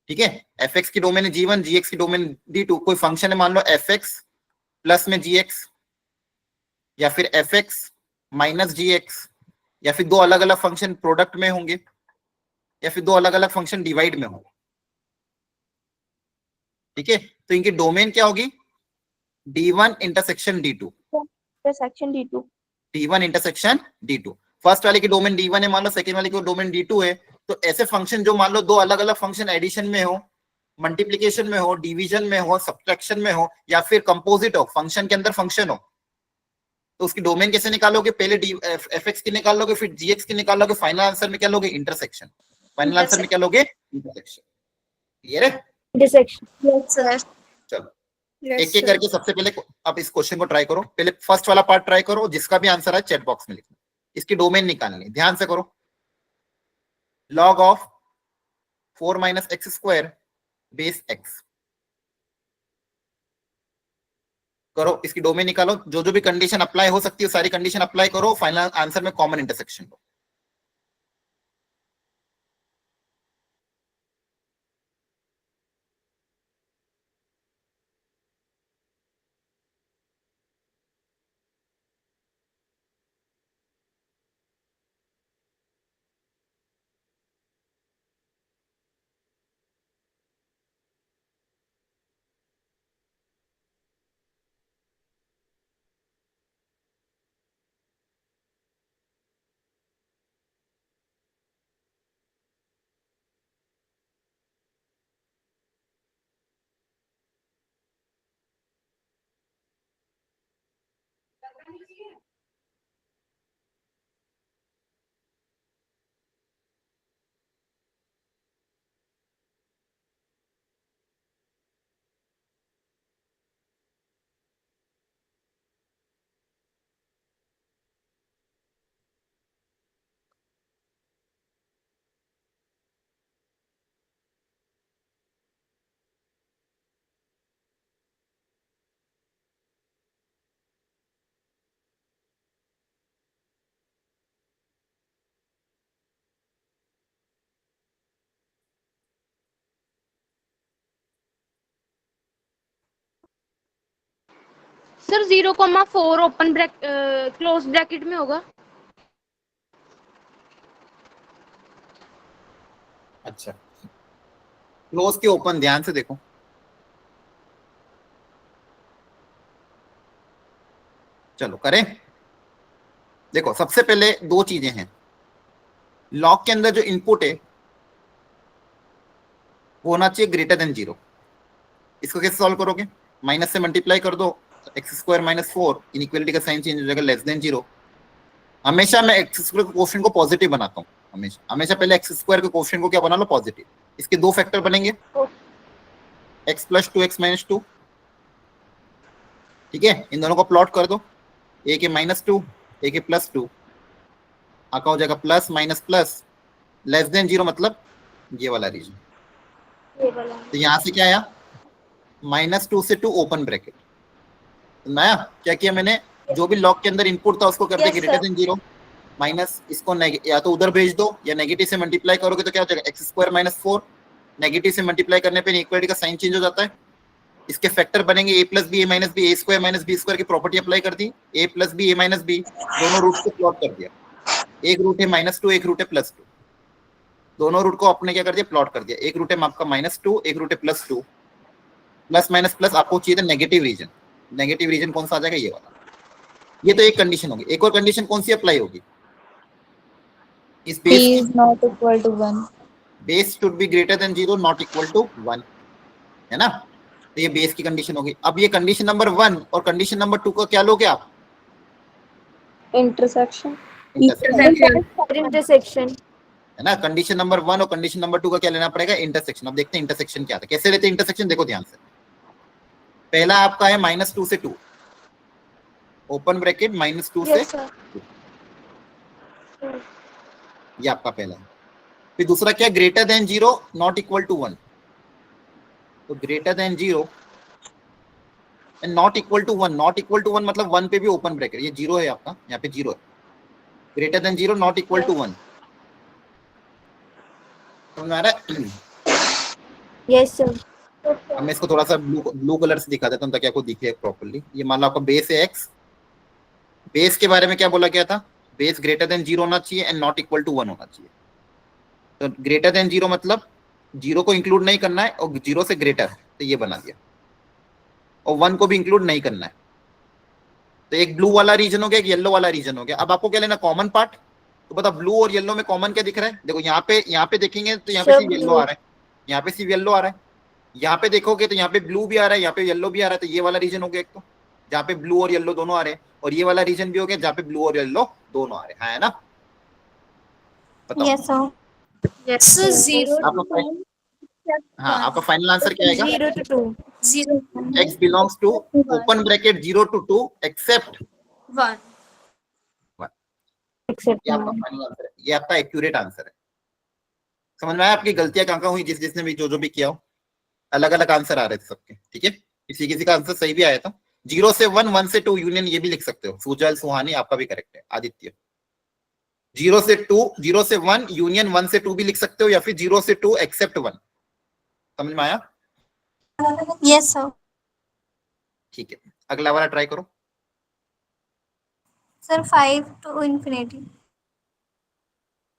ठीक है, fx की डोमेन है g1, gx की डोमेन d2। कोई फंक्शन है मान लो fx प्लस में gx, या फिर fx माइनस gx, या फिर दो अलग अलग फंक्शन प्रोडक्ट में होंगे, या फिर दो अलग अलग फंक्शन डिवाइड में होंगे। ठीक है, तो इनकी डोमेन क्या होगी, d1 intersection d2, intersection D2। d1 intersection d2। First वाले की डोमेन d1 है मान लो, सेकंड वाले की डोमेन d2 है। तो ऐसे फंक्शन जो मान लो दो अलग अलग फंक्शन एडिशन में हो, मल्टीप्लिकेशन में हो, डिवीजन में हो, सब्ट्रैक्शन में हो, या फिर कंपोजिट हो, फंक्शन के अंदर फंक्शन हो, तो उसकी डोमेन कैसे निकालोगे, पहले fx की निकालोगे, फिर gx की निकालोगे, फाइनल आंसर में क्या लोगे, इंटरसेक्शन। फाइनल आंसर में क्या लोगे, इंटरसेक्शन। क्लियर है? इंटरसेक्शन। Yes, sir. चलो एक एक करके सबसे पहले आप इस क्वेश्चन को ट्राई करो। पहले फर्स्ट वाला पार्ट ट्राई करो, जिसका भी आंसर है चैट बॉक्स में लिखना। इसकी डोमेन निकालनी है, ध्यान से करो। log of 4 minus x square base x, करो इसकी डोमेन निकालो। जो जो भी कंडीशन अप्लाई हो सकती है सारी कंडीशन अप्लाई करो, फाइनल आंसर में कॉमन इंटरसेक्शन लो। सर 0,4 ओपन क्लोज ब्रैकेट में होगा। अच्छा, क्लोज के ओपन ध्यान से देखो। चलो करें। देखो सबसे पहले दो चीजें हैं। लॉग के अंदर जो इनपुट है वो होना चाहिए ग्रेटर देन 0। इसको कैसे सॉल्व करोगे, माइनस से मल्टीप्लाई कर दो, एक्स स्क्वायर माइनस 4, इनइक्वालिटी का साइन चेंज हो जाएगा, लेस देन 0। हमेशा मैं एक्स स्क्वायर के कोएफिशिएंट को पॉजिटिव बनाता हूँ, हमेशा पहले एक्स स्क्वायर के कोएफिशिएंट को क्या बना लो, पॉजिटिव। इसके दो फैक्टर बनेंगे, एक्स प्लस 2 एक्स माइनस 2। ठीक है, इन दोनों को प्लॉट कर दो, एक है माइनस 2, एक है प्लस 2। आका हो जाएगा plus minus plus, less than 0 मतलब ये वाला रीजन। तो यहाँ से क्या आया, -2 से 2 ओपन ब्रैकेट। नया क्या किया मैंने, जो भी लॉग के अंदर इनपुट था उसको कर दिया ग्रेटर देन 0, माइनस इसको या तो उधर भेज दो या नेगेटिव से मल्टीप्लाई करोगे तो क्या हो जाएगा, एक्स स्क्वायर माइनस 4। नेगेटिव से मल्टीप्लाई करने पे इक्वालिटी का साइन चेंज हो जाता है। इसके फैक्टर बनेंगे ए प्लस बी ए माइनस बी, ए स्क्वायर माइनस बी स्क्वायर की प्रॉपर्टी अप्लाई कर दी, ए प्लस बी ए माइनस बी, दोनों रूट को प्लॉट कर दिया। एक रूट है -2, एक रूट है +2, दोनों रूट को आपने क्या कर दिया, प्लॉट कर दिया। एक रूट है आपका -2, एक रूट है +2, प्लस माइनस प्लस आपको चाहिए था नेगेटिव रीजन। नेगेटिव रीजन कौन सा आ जाएगा, ये वाला। ये तो एक कंडीशन होगी। एक और कंडीशन कौन सी अप्लाई होगी, इस बेस की not equal to 1। Base should be greater than 0 not equal to 1, है ना। तो ये बेस की कंडीशन होगी। अब ये कंडीशन नंबर 1 और कंडीशन नंबर 2 का क्या लोगे आप, इंटरसेक्शन। Intersection. है ना। कंडीशन नंबर 1 और कंडीशन नंबर 2 का क्या लेना पड़ेगा, इंटरसेक्शन। अब देखते हैं इंटरसेक्शन क्या आता है, कैसे लेते हैं इंटरसेक्शन, देखो ध्यान से। पहला आपका है -2 से 2, ओपन ब्रैकेट -2 से, ये आपका पहला है। फिर दूसरा क्या, greater than 0 not equal to 1, तो greater than 0 and not equal to 1, not equal to 1 मतलब 1 पे भी ओपन ब्रैकेट, ये 0 है आपका, यहाँ पे 0 है, greater than 0 not equal to 1, समझ आ रहा है? Yes, sir. अब मैं इसको थोड़ा सा ब्लू कलर से दिखा देता हूँ ताकि आपको दिखे प्रॉपर्ली। ये मान लो आपका बेस है x, बेस के बारे में क्या बोला गया था, बेस ग्रेटर देन 0 होना चाहिए एंड नॉट इक्वल टू 1 होना चाहिए। तो ग्रेटर देन 0 मतलब 0 को इंक्लूड नहीं करना है और 0 से ग्रेटर, तो ये बना दिया, और 1 को भी इंक्लूड नहीं करना है। तो एक ब्लू वाला रीजन हो गया, एक येलो वाला रीजन हो गया। अब आपको क्या लेना, कॉमन पार्ट। तो बता ब्लू और येलो में कॉमन क्या दिख रहा है, देखो यहाँ पे देखेंगे तो यहाँ पे सिर्फ येलो आ रहा है, यहाँ पे सिर्फ येलो आ रहा है, यहाँ पे देखोगे तो यहाँ पे ब्लू भी आ रहा है, यहाँ पे येलो भी आ रहा है, तो ये वाला रीजन हो गया एक, तो जहाँ पे ब्लू और येलो दोनों आ रहे हैं, और ये वाला रीजन भी हो गया जहाँ पे ब्लू और येलो दोनों आ रहे हैं, है ना? बताओ। Yes, sir. Yes, sir. 0 to 1. हाँ, आपका फाइनल आंसर क्या आएगा? 0 to 2. 0 x belongs to open bracket 0 to 2 except 1. Except ये आपका 1. फाइनल आंसर है, ये आपका एक्यूरेट आंसर है। समझ में आया आपकी गलतियां कहाँ हुई, जिसने भी जो भी किया हो, अलग अलग आंसर आ रहे थे सबके, ठीक है? किसी का आंसर सही भी आया था। 0 से 1, 1 से 2 यूनियन, ये भी लिख सकते हो। सुजल सुहानी आपका भी करेक्ट है। आदित्य 0 से 2, 0 से 1 यूनियन 1 से 2 भी लिख सकते हो, या फिर 0 से 2 एक्सेप्ट 1। समझ में आया? Yes, sir. ठीक है, अगला वाला ट्राई करो। Sir, 5 to infinity.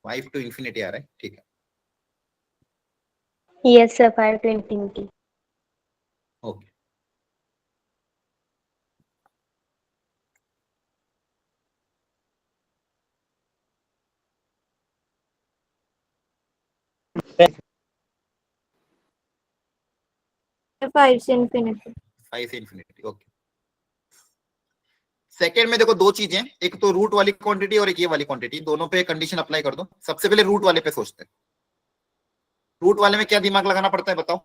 5 to infinity आ रहा है, ठीक है, Yes, sir. 5 to infinity. Okay. Five to infinity. 5 से infinity, ओके। सेकेंड में देखो दो चीजें, एक तो रूट वाली क्वांटिटी और एक ये वाली क्वांटिटी, दोनों पे कंडीशन अप्लाई कर दो। सबसे पहले रूट वाले पे सोचते हैं। रूट वाले में क्या दिमाग लगाना पड़ता है बताओ?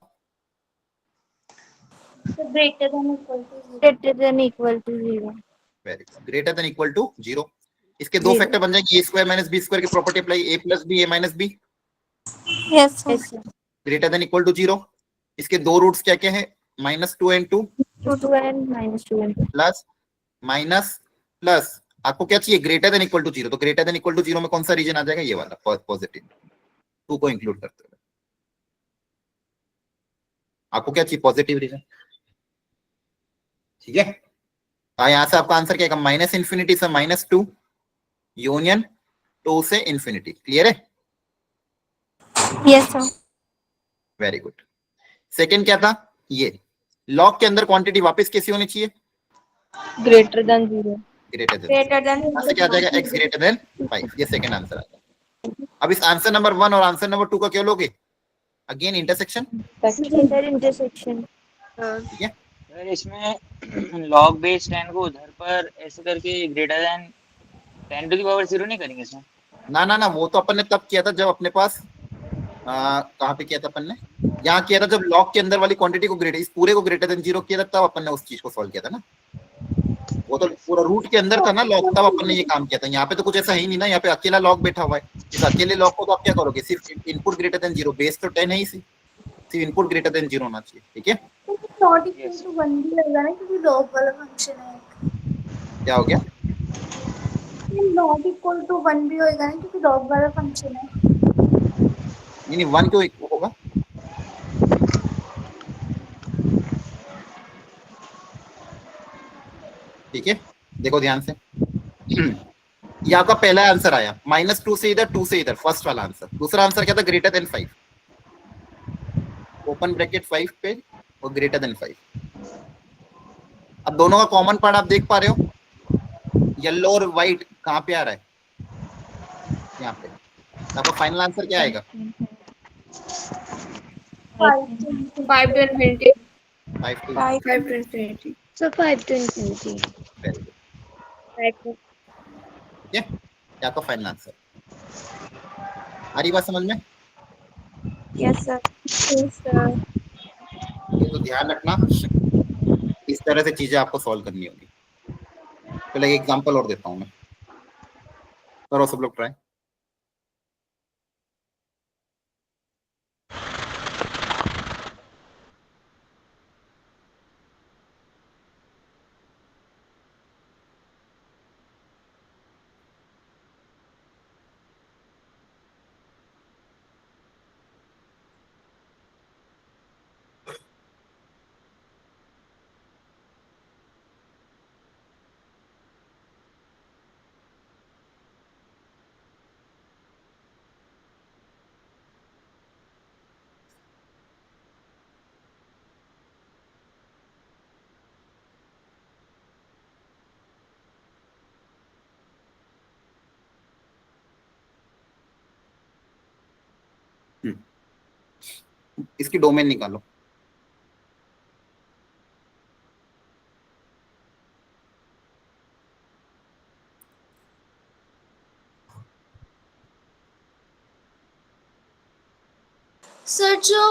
So greater than equal to 0. Greater than equal to 0. Very good, greater than equal to 0। इसके दो Zero. फैक्टर बन जाएंगे, a² - b² की property apply, a + b a - b Yes, sir. Yes, sir. Greater than equal to 0। इसके दो रूट्स क्या क्या है, -2 and 2 2 and -2 and 2. Plus minus plus, आपको क्या चाहिए, ग्रेटर देन इक्वल टू 0। तो ग्रेटर देन इक्वल टू 0 में कौन सा रीजन आ जाएगा, ये वाला पॉजिटिव, 2 को इंक्लूड करते हुए। आपको क्या चाहिए, पॉजिटिव रीजन, ठीक है? यहाँ से आपका आंसर क्या है, -∞ से -2 यूनियन 2 से इंफिनिटी। क्लियर है? Yes, sir. Very good. Second क्या था, ये लॉग के अंदर क्वांटिटी वापस कैसी होनी चाहिए, Greater than 0. Greater then. Greater than यहाँ से क्या आ जाएगा, x ग्रेटर देन 5। ये सेकंड आंसर आ जाएगा। अब इस आंसर नंबर 1 और आंसर नंबर 2 का क्या लोगे, अगेन इंटरसेक्शन, Center intersection. ठीक है? अगर इसमें log base 10 को उधर पर ऐसे करके greater than 10 to the power 0 नहीं करेंगे इसमें? ना, वो तो अपन ने तब किया था जब अपने पास कहाँ पे किया था अपन ने, यहाँ किया था जब लॉग के अंदर वाली क्वांटिटी को इस पूरे को ग्रेटर देन 0 किया था, तब अपन ने उस चीज को सॉल्व किया था ना। वो तो पूरा रूट के अंदर था ना लॉग, तब अपन ने ये काम किया था। यहाँ पे तो कुछ ऐसा ही नहीं ना, यहाँ पे अकेला लॉग बैठा हुआ है। इस अकेले लॉग को तो आप क्या करोगे, सिर्फ इनपुट ग्रेटर देन 0, बेस तो 10 है ही, सिर्फ इनपुट ग्रेटर देन 0 होना चाहिए, ठीक है? नॉट इक्वल टू 1 भी होगा ना, क्योंकि लॉग वाला फंक्शन है। क्या हो गया, नॉट इक्वल टू 1 भी होगा ना, क्योंकि लॉग वाला फंक्शन है। नहीं 1 क्यों होगा, ठीक है? देखो ध्यान से, ये आपका पहला आंसर आया, -2 से इधर, 2 से इधर, फर्स्ट वाला आंसर। दूसरा आंसर क्या था, ग्रेटर देन 5, ओपन ब्रैकेट 5 पे और ग्रेटर देन 5। अब दोनों का कॉमन पार्ट आप देख पा रहे हो, येलो और व्हाइट कहाँ पे आ रहा है, यहाँ पे। आपका फाइनल आंसर क्या आएगा, 5 to infinity. 5 to 5 to infinity. So 5 to infinity. very good, ठीक है? ये आपका फाइनल आंसर। आ रही बात समझ में? Yes, sir. Yes, sir. ये तो ध्यान रखना, इस तरह से चीजें आपको सॉल्व करनी होगी। चलो एक एग्जांपल और देता हूँ मैं, करो सब लोग ट्राई। इसकी डोमेन निकालो। सर जो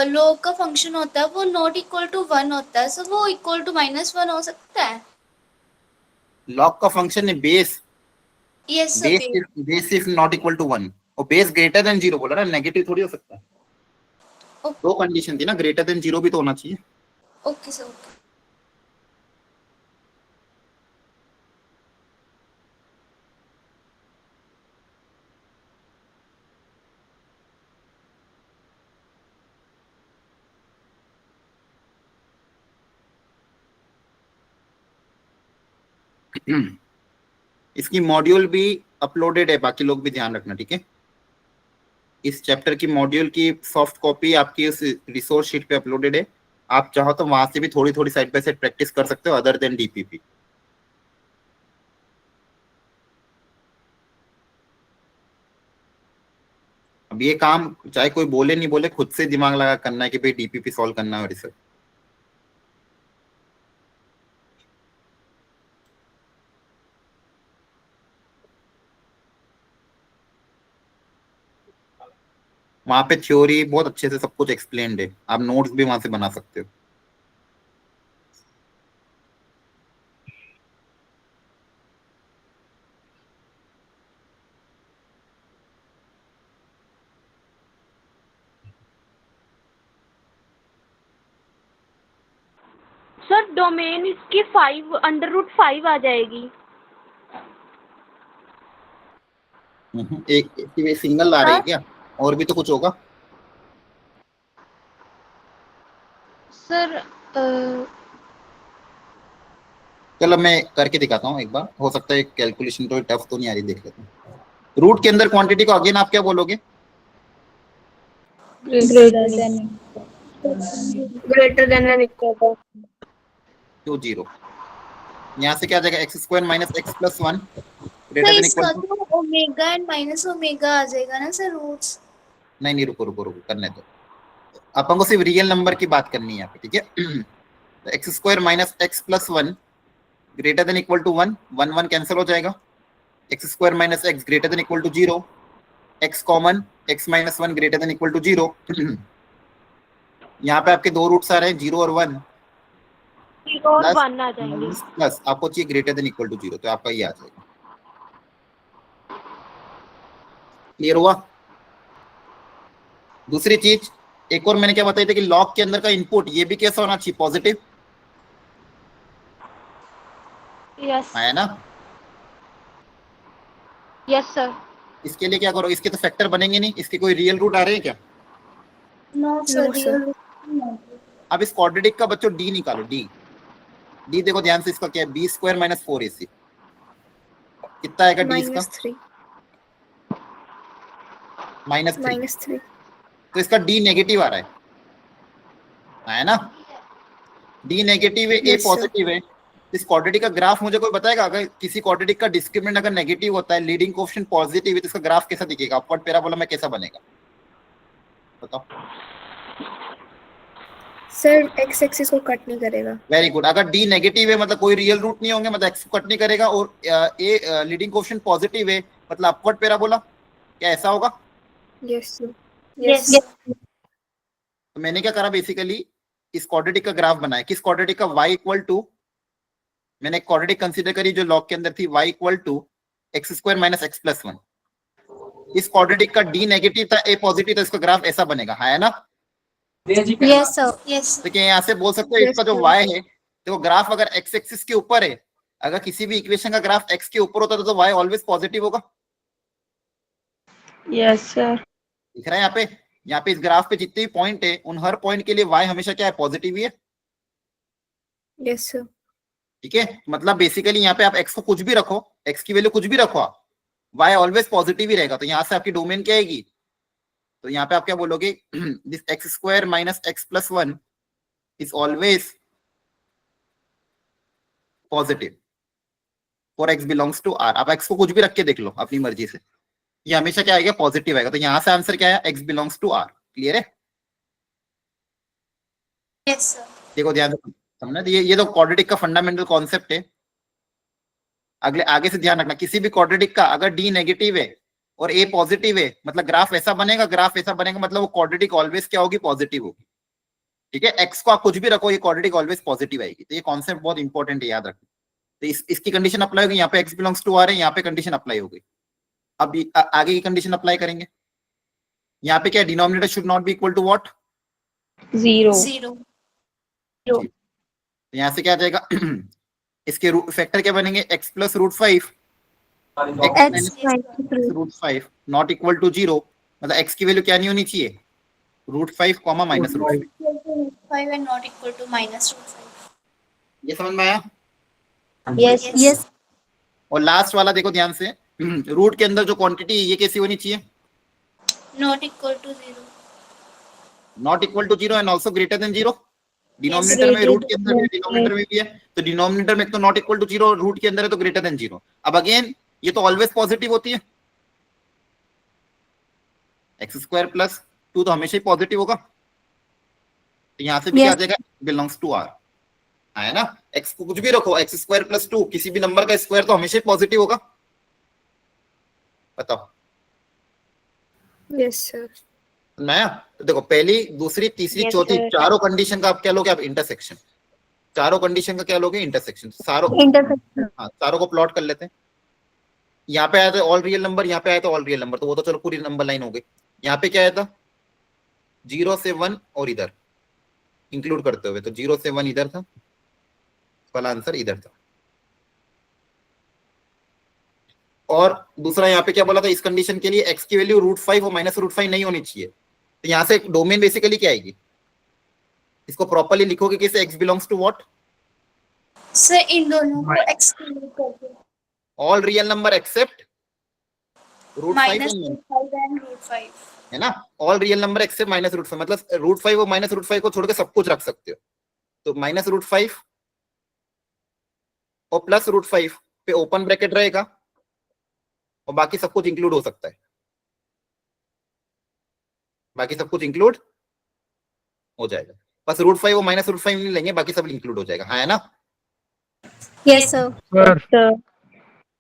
log का फंक्शन होता है वो नॉट इक्वल टू 1 होता है, सर वो इक्वल टू -1 हो सकता है? लॉग का फंक्शन है base, yes sir. Base is not equal to 1 और बेस ग्रेटर देन 0 बोला ना, नेगेटिव थोड़ी हो सकता है। दो कंडीशन थी ना, ग्रेटर देन 0 भी तो होना चाहिए। Okay sir, okay. इसकी मॉड्यूल भी अपलोडेड है, बाकी लोग भी ध्यान रखना, ठीक है। इस चैप्टर की मॉड्यूल की सॉफ्ट कॉपी आपकी उस रिसोर्स शीट पे अपलोडेड है। आप चाहो तो वहां से भी थोड़ी थोड़ी साइड बाय साइड प्रैक्टिस कर सकते हो, अदर देन डीपीपी। अब ये काम चाहे कोई बोले नहीं बोले, खुद से दिमाग लगा करना है कि भाई डीपीपी सॉल्व करना है और इसे वहां पे थ्योरी बहुत अच्छे से सब कुछ एक्सप्लेन्ड है, आप नोट्स भी वहां से बना सकते हो। सर डोमेन इसकी 5 आ जाएगी। एक सिंगल आ रही है क्या, और भी तो कुछ होगा? सर चलो मैं करके दिखाता हूँ एक बार, हो सकता है कैलकुलेशन तो टफ तो नहीं आ रही, देख लेते हैं। रूट के अंदर क्वांटिटी को अगेन आप क्या बोलोगे? Greater than and equal to. तो 0 यहाँ से क्या आ जाएगा, x² - x + 1 greater sir then इसका इक्वल टू। तो ओमेगा एंड माइनस ओमेगा आ जाएगा ना सर रूट्स? नहीं रुको रुको रुको, करने दो, अपन को सिर्फ रियल नंबर की बात करनी है यहाँ पे, ठीक है। तो x² - x + 1 greater than equal to 1, 1 1 cancel हो जाएगा। x² - x greater than equal to 0, x common, x - 1 greater than equal to 0। यहाँ पे आपके दो रूट्स आ रहे हैं, 0 और 1, 0 और 1 आ जाएंगे। प्लस आपको चाहिए ग्रेटर देन इक्वल टू 0, तो आपका ये आ जाएगा। क्लियर हुआ? दूसरी चीज एक और मैंने क्या बताई थी कि लॉग के अंदर का इनपुट ये भी कैसा होना चाहिए, पॉजिटिव। यस आया ना? Yes sir. इसके लिए क्या करो, इसके तो फैक्टर बनेंगे नहीं, इसके कोई रियल रूट आ रहे हैं क्या? No sir. अब इस क्वाड्रेटिक का बच्चों डी निकालो, डी देखो ध्यान से, इसका क्या है, b² - 4ac कितना आएगा डी इसका? -3। तो इसका डी नेगेटिव आ रहा है ना? डी नेगेटिव है, ए पॉजिटिव है। इस क्वाड्रेटिक का ग्राफ मुझे कोई बताएगा, अगर किसी क्वाड्रेटिक का डिस्क्रिमिनेंट अगर नेगेटिव होता है, लीडिंग कोएफिशिएंट पॉजिटिव है, तो इसका ग्राफ कैसा दिखेगा, अपवर्ड पैराबोला में कैसा बनेगा, बताओ? सर एक्स एक्सिस को कट नहीं करेगा। Very good. अगर डी नेगेटिव है मतलब कोई रियल रूट नहीं होंगे, मतलब एक्स को कट नहीं करेगा, और ए लीडिंग कोएफिशिएंट पॉजिटिव है मतलब अपवर्ड पैराबोला, क्या ऐसा होगा? Yes sir. यस। तो मैंने क्या करा, बेसिकली इस क्वाड्रेटिक का ग्राफ बनाया, किस क्वाड्रेटिक का, y = मैंने एक क्वाड्रेटिक कंसीडर करी जो लॉग के अंदर थी y equal to x square minus x plus 1। इस क्वाड्रेटिक का d नेगेटिव था, a पॉजिटिव था, इसका ग्राफ ऐसा बनेगा, है ना? Yes sir. Yes. देखिए यहाँ से बोल सकते हो Yes, इसका जो sir. y है, देखो ग्राफ अगर x एक्सिस के ऊपर है, अगर किसी भी इक्वेशन का ग्राफ x के ऊपर होता है तो y ऑलवेज पॉजिटिव होगा। Yes sir. दिख रहा है यहाँ पे इस ग्राफ पे जितने भी पॉइंट है उन हर पॉइंट के लिए y हमेशा क्या है, पॉजिटिव ही है। Yes, sir. ठीक है, मतलब बेसिकली यहाँ पे आप x को कुछ भी रखो, x की वैल्यू कुछ भी रखो आप, y ऑलवेज पॉजिटिव ही रहेगा। तो यहाँ से आपकी डोमेन क्या आएगी, तो यहाँ पे आप क्या बोलोगे, this x square minus x plus 1 is always positive for x belongs to r। आप x को कुछ भी रख के देख लो अपनी मर्जी से, ये हमेशा क्या आएगा, पॉजिटिव आएगा। तो यहाँ से आंसर क्या है, x belongs to r। Clear है? Yes sir. देखो ध्यान से समझना, ये तो क्वाड्रेटिक का फंडामेंटल कॉन्सेप्ट है। अगले आगे से ध्यान रखना, किसी भी क्वाड्रेटिक का अगर d नेगेटिव है और a पॉजिटिव है, मतलब ग्राफ ऐसा बनेगा, ग्राफ ऐसा बनेगा, मतलब वो क्वाड्रेटिक ऑलवेज क्या होगी, पॉजिटिव होगी। ठीक है, x को आप कुछ भी रखो, ये क्वाड्रेटिक ऑलवेज पॉजिटिव आएगी। तो ये कॉन्सेप्ट बहुत इंपॉर्टेंट है, याद रखना। तो इसकी कंडीशन अप्लाई होगी, यहाँ पे x बिलोंग्स टू r है, यहाँ पे कंडीशन अप्लाई होगी। अब आगे की कंडीशन अप्लाई करेंगे। यहाँ पे क्या, denominator should not be equal to what, 0। 0. यहाँ से क्या आ जाएगा, इसके फैक्टर क्या बनेंगे, x plus root 5 X root 5 not equal to 0, मतलब x की वैल्यू क्या नहीं होनी चाहिए, root 5 comma minus root 5। 5 and not equal to minus root 5. ये समझ में आया? Yes. Yes. और लास्ट वाला देखो ध्यान से, रूट के अंदर जो क्वांटिटी है ये कैसी होनी चाहिए, Not equal to 0. Not equal to 0 and also greater than 0। Denominator में रूट के अंदर है, डिनोमिनेटर में भी है, तो डिनोमिनेटर में तो नॉट इक्वल टू 0, रूट के अंदर है तो ग्रेटर देन 0। अब अगेन ये तो ऑलवेज पॉजिटिव होती है, एक्स स्क्वायर प्लस 2 तो हमेशा ही पॉजिटिव होगा। तो यहाँ से भी क्या आ जाएगा, बिलोंग्स टू आर, है ना? एक्स को कुछ भी रखो, एक्स स्क्वायर प्लस 2, किसी भी नंबर का स्क्वायर तो हमेशा ही पॉजिटिव होगा। बताओ। Yes, sir. नया, तो देखो पहली, दूसरी, तीसरी, Yes, चौथी, sir. चारों कंडीशन का आप क्या लोगे, आप इंटरसेक्शन। चारों कंडीशन का क्या लोगे, इंटरसेक्शन। सारों, हाँ, चारों को प्लॉट कर लेते हैं। यहाँ पे आया था ऑल रियल नंबर, यहाँ पे आया था ऑल रियल नंबर, तो वो तो चलो पूरी नंबर लाइन हो गई। यहाँ पे क्या आया था, 0 से 1 और इधर इंक्लूड करते हुए, तो 0 से 1 इधर था, वाला आंसर इधर था। और दूसरा यहाँ पे क्या बोला था, इस कंडीशन के लिए x की वैल्यू रूट 5 और माइनस रूट 5 नहीं होनी चाहिए। तो यहाँ से डोमेन बेसिकली क्या आएगी, इसको प्रॉपर्ली लिखोगे कैसे, x belongs to what, Sir, इन दोनों को exclude करके all real number except root 5 minus root 5 and root 5. है ना, all real number except minus root 5, मतलब रूट 5 और माइनस रूट 5 को छोड़ के सब कुछ रख सकते हो। तो माइनस रूट 5 और प्लस रूट 5 पे ओपन ब्रैकेट रहेगा और बाकी सब कुछ इंक्लूड हो सकता है, बाकी सब कुछ इंक्लूड हो जाएगा। बस रूट 5 और माइनस रूट 5 नहीं लेंगे, बाकी सब इंक्लूड हो जाएगा, है ना? Yes sir. सर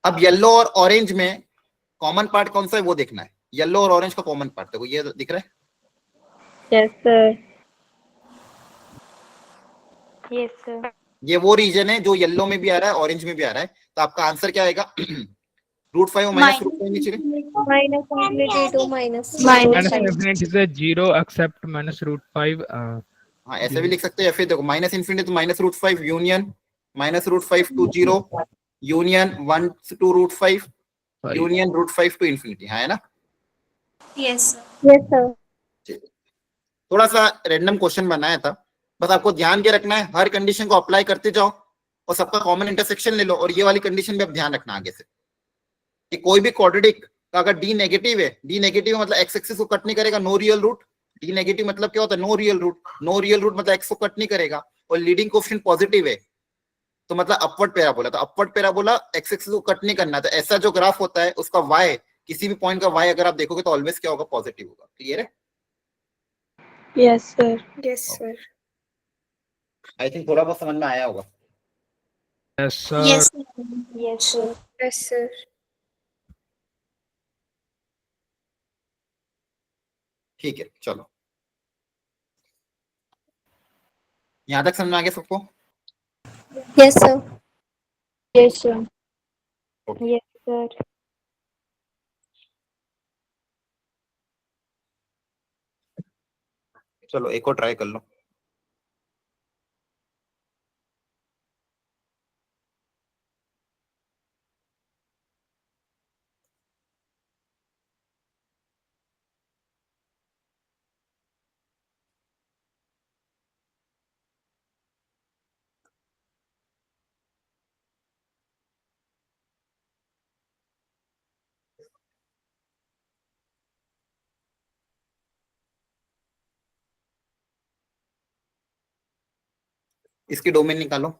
अब येलो और ऑरेंज में कॉमन पार्ट कौन सा है वो देखना है। येलो और ऑरेंज का कॉमन पार्ट देखो, ये दिख रहा है, यस सर। Yes sir. ये वो रीजन है जो येलो में भी आ रहा है, ऑरेंज में भी आ रहा है। तो आपका आंसर क्या आएगा, रूट 5 और माइनस रूट 5 नीचे Minus infinity to minus. Minus infinity से 0 एक्सेप्ट माइनस रूट 5। हाँ ऐसे भी लिख सकते हैं, या फिर देखो minus infinity to minus root 5 union minus root 5 to 0 union 1 to root 5 union root 5 to infinity, है ना? Yes sir. Yes, sir. थोड़ा सा रैंडम क्वेश्चन बनाया था, बस आपको ध्यान के रखना है, हर कंडीशन को अप्लाई करते जाओ और सबका कॉमन इंटरसेक्शन ले लो। और ये वाली कंडीशन भी आप ध्यान रखना आगे से कि कोई भी क्वाड्रेटिक का अगर डी नेगेटिव है, डी नेगेटिव मतलब एक्स एक्सिस को कट नहीं करेगा, no real root. D negative मतलब क्या होता है, no real root. No real root मतलब एक्स को कट नहीं करेगा और लीडिंग कोएफिशिएंट पॉजिटिव है तो मतलब अपवर्ड पैराबोला। तो अपवर्ड पैराबोला एक्स एक्सिस को कट नहीं करना, तो ऐसा जो ग्राफ होता है उसका वाई, किसी भी पॉइंट का वाई अगर आप देखोगे तो ऑलवेज क्या होगा, पॉजिटिव होगा। क्लियर है? Yes sir. Yes, sir. I think थोड़ा बहुत समझ में आया होगा। Yes sir. Yes sir. Yes sir. Yes, sir. ठीक है, चलो यहां तक समझ में आ गया सबको? Yes, sir. Yes, sir. Okay. Yes, sir. चलो एक और ट्राई कर लो। इसकी डोमेन निकालो।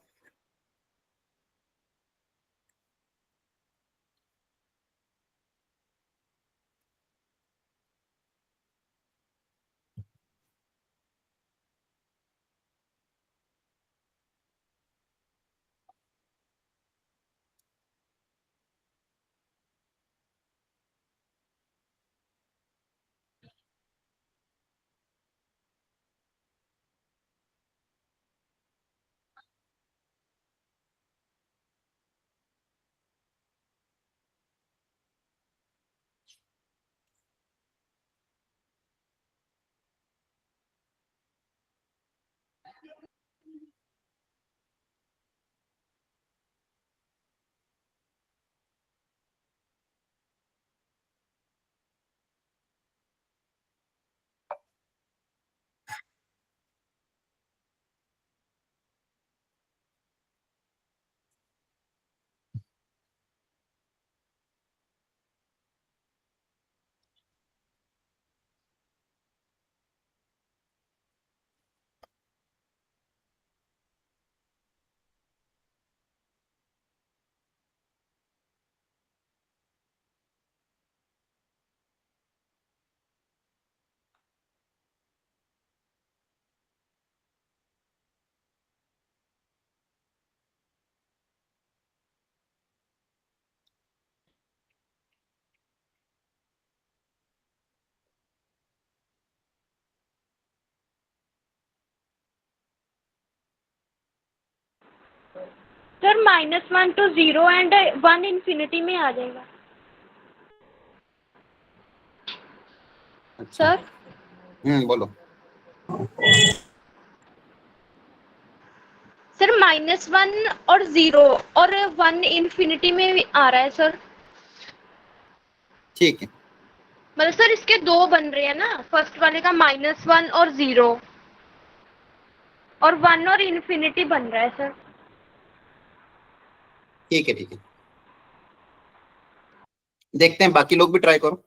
सर -1 to 0 एंड 1 इन्फिनिटी में आ जाएगा अच्छा। सर। बोलो। सर -1 और 0 और 1 इन्फिनिटी में भी आ रहा है सर। ठीक है, मतलब सर इसके दो बन रहे हैं ना, फर्स्ट वाले का -1 और 0 और 1 और इन्फिनिटी बन रहा है सर। ठीक है, ठीक है। देखते हैं बाकी लोग भी ट्राई करो।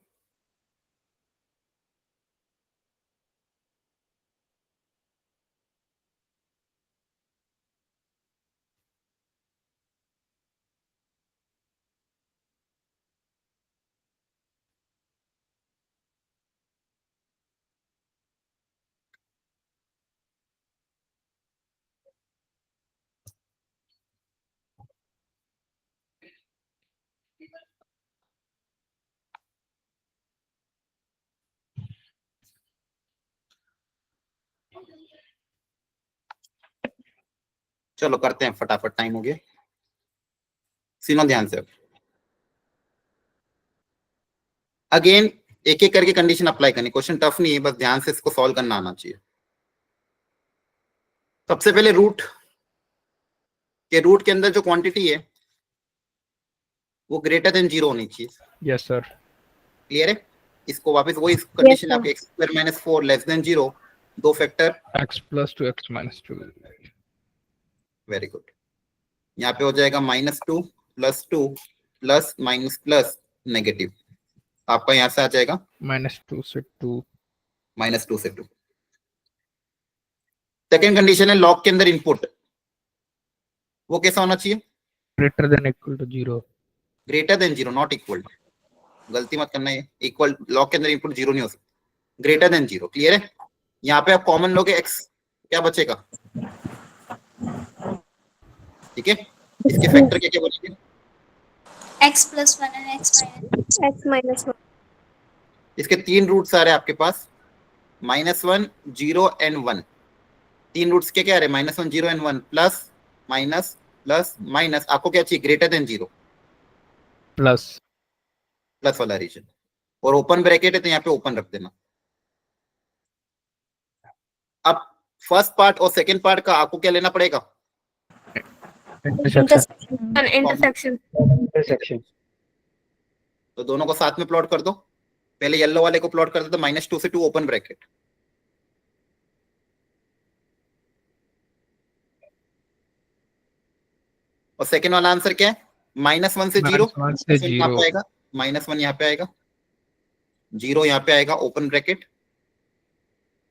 चलो करते हैं फटाफट, टाइम हो गया। सुनो ध्यान से। अगेन एक एक करके कंडीशन अप्लाई करनी, क्वेश्चन टफ नहीं है, बस ध्यान से इसको सॉल्व करना आना चाहिए। सबसे पहले रूट के अंदर जो क्वांटिटी है वो ग्रेटर देन 0 होनी चाहिए। Yes sir. क्लियर है? इसको वापस वही कंडीशन sir. आपके x² - 4 लेस देन 0, दो factor. x + 2 x - 2। Very good. यहाँ पे हो जाएगा -2 + 2 प्लस माइनस प्लस नेगेटिव, आपका यहाँ से आ जाएगा -2 से 2। -2 से 2। सेकेंड कंडीशन है लॉग के अंदर इनपुट, वो कैसा होना चाहिए? Greater than equal to 0। Greater than 0, not equal. गलती मत करना, है इक्वल लॉग के अंदर इनपुट 0 नहीं हो सकता, ग्रेटर देन 0। क्लियर है? यहाँ पे आप कॉमन लोगे x, क्या बचेगा? ठीक है, इसके फैक्टर क्या क्या बचेंगे? x + 1 and x - X minus 1. इसके 3 रूट्स आ रहे हैं आपके पास, -1 0 and 1। 3 रूट्स के क्या आ रहे हैं? -1 0 and 1 plus minus plus minus, आपको क्या चाहिए, ग्रेटर देन 0, प्लस प्लस वाला रीजन, और ओपन ब्रैकेट है तो यहाँ पे ओपन रख देना। अब फर्स्ट पार्ट और सेकंड पार्ट का आपको क्या लेना पड़ेगा, इंटरसेक्शन Intersection. तो दोनों को साथ में प्लॉट कर दो। पहले येलो वाले को प्लॉट कर दो, -2 से 2 ओपन ब्रैकेट, और सेकंड वाला आंसर क्या है, -1 से 0, -1 से यहाँ 0 पे आएगा, -1 यहाँ पे आएगा, 0 यहाँ पे आएगा, ओपन ब्रैकेट।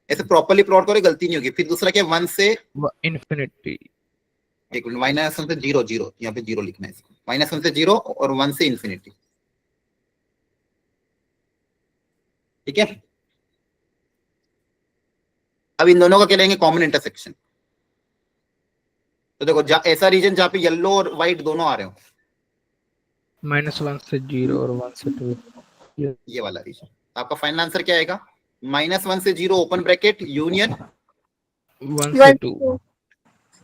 ऐसे प्रॉपर्ली प्लॉट करो, गलती नहीं होगी। फिर दूसरा क्या, 1 से इंफिनिटी। एक मिनट, -1 से 0, 0 यहाँ पे 0 लिखना है इसको, -1 से 0 और 1 से इंफिनिटी, ठीक है। अब इन दोनों का क्या लेंगे, कॉमन इंटरसेक्शन। तो देखो ऐसा रीजन जहाँ पे येलो और व्हाइट दोनों आ रहे हो, -1 से 0 और 1 से 2। ये वाला रीजन, आपका फाइनल आंसर क्या आएगा, -1 से 0 ओपन ब्रैकेट यूनियन 1 से 2।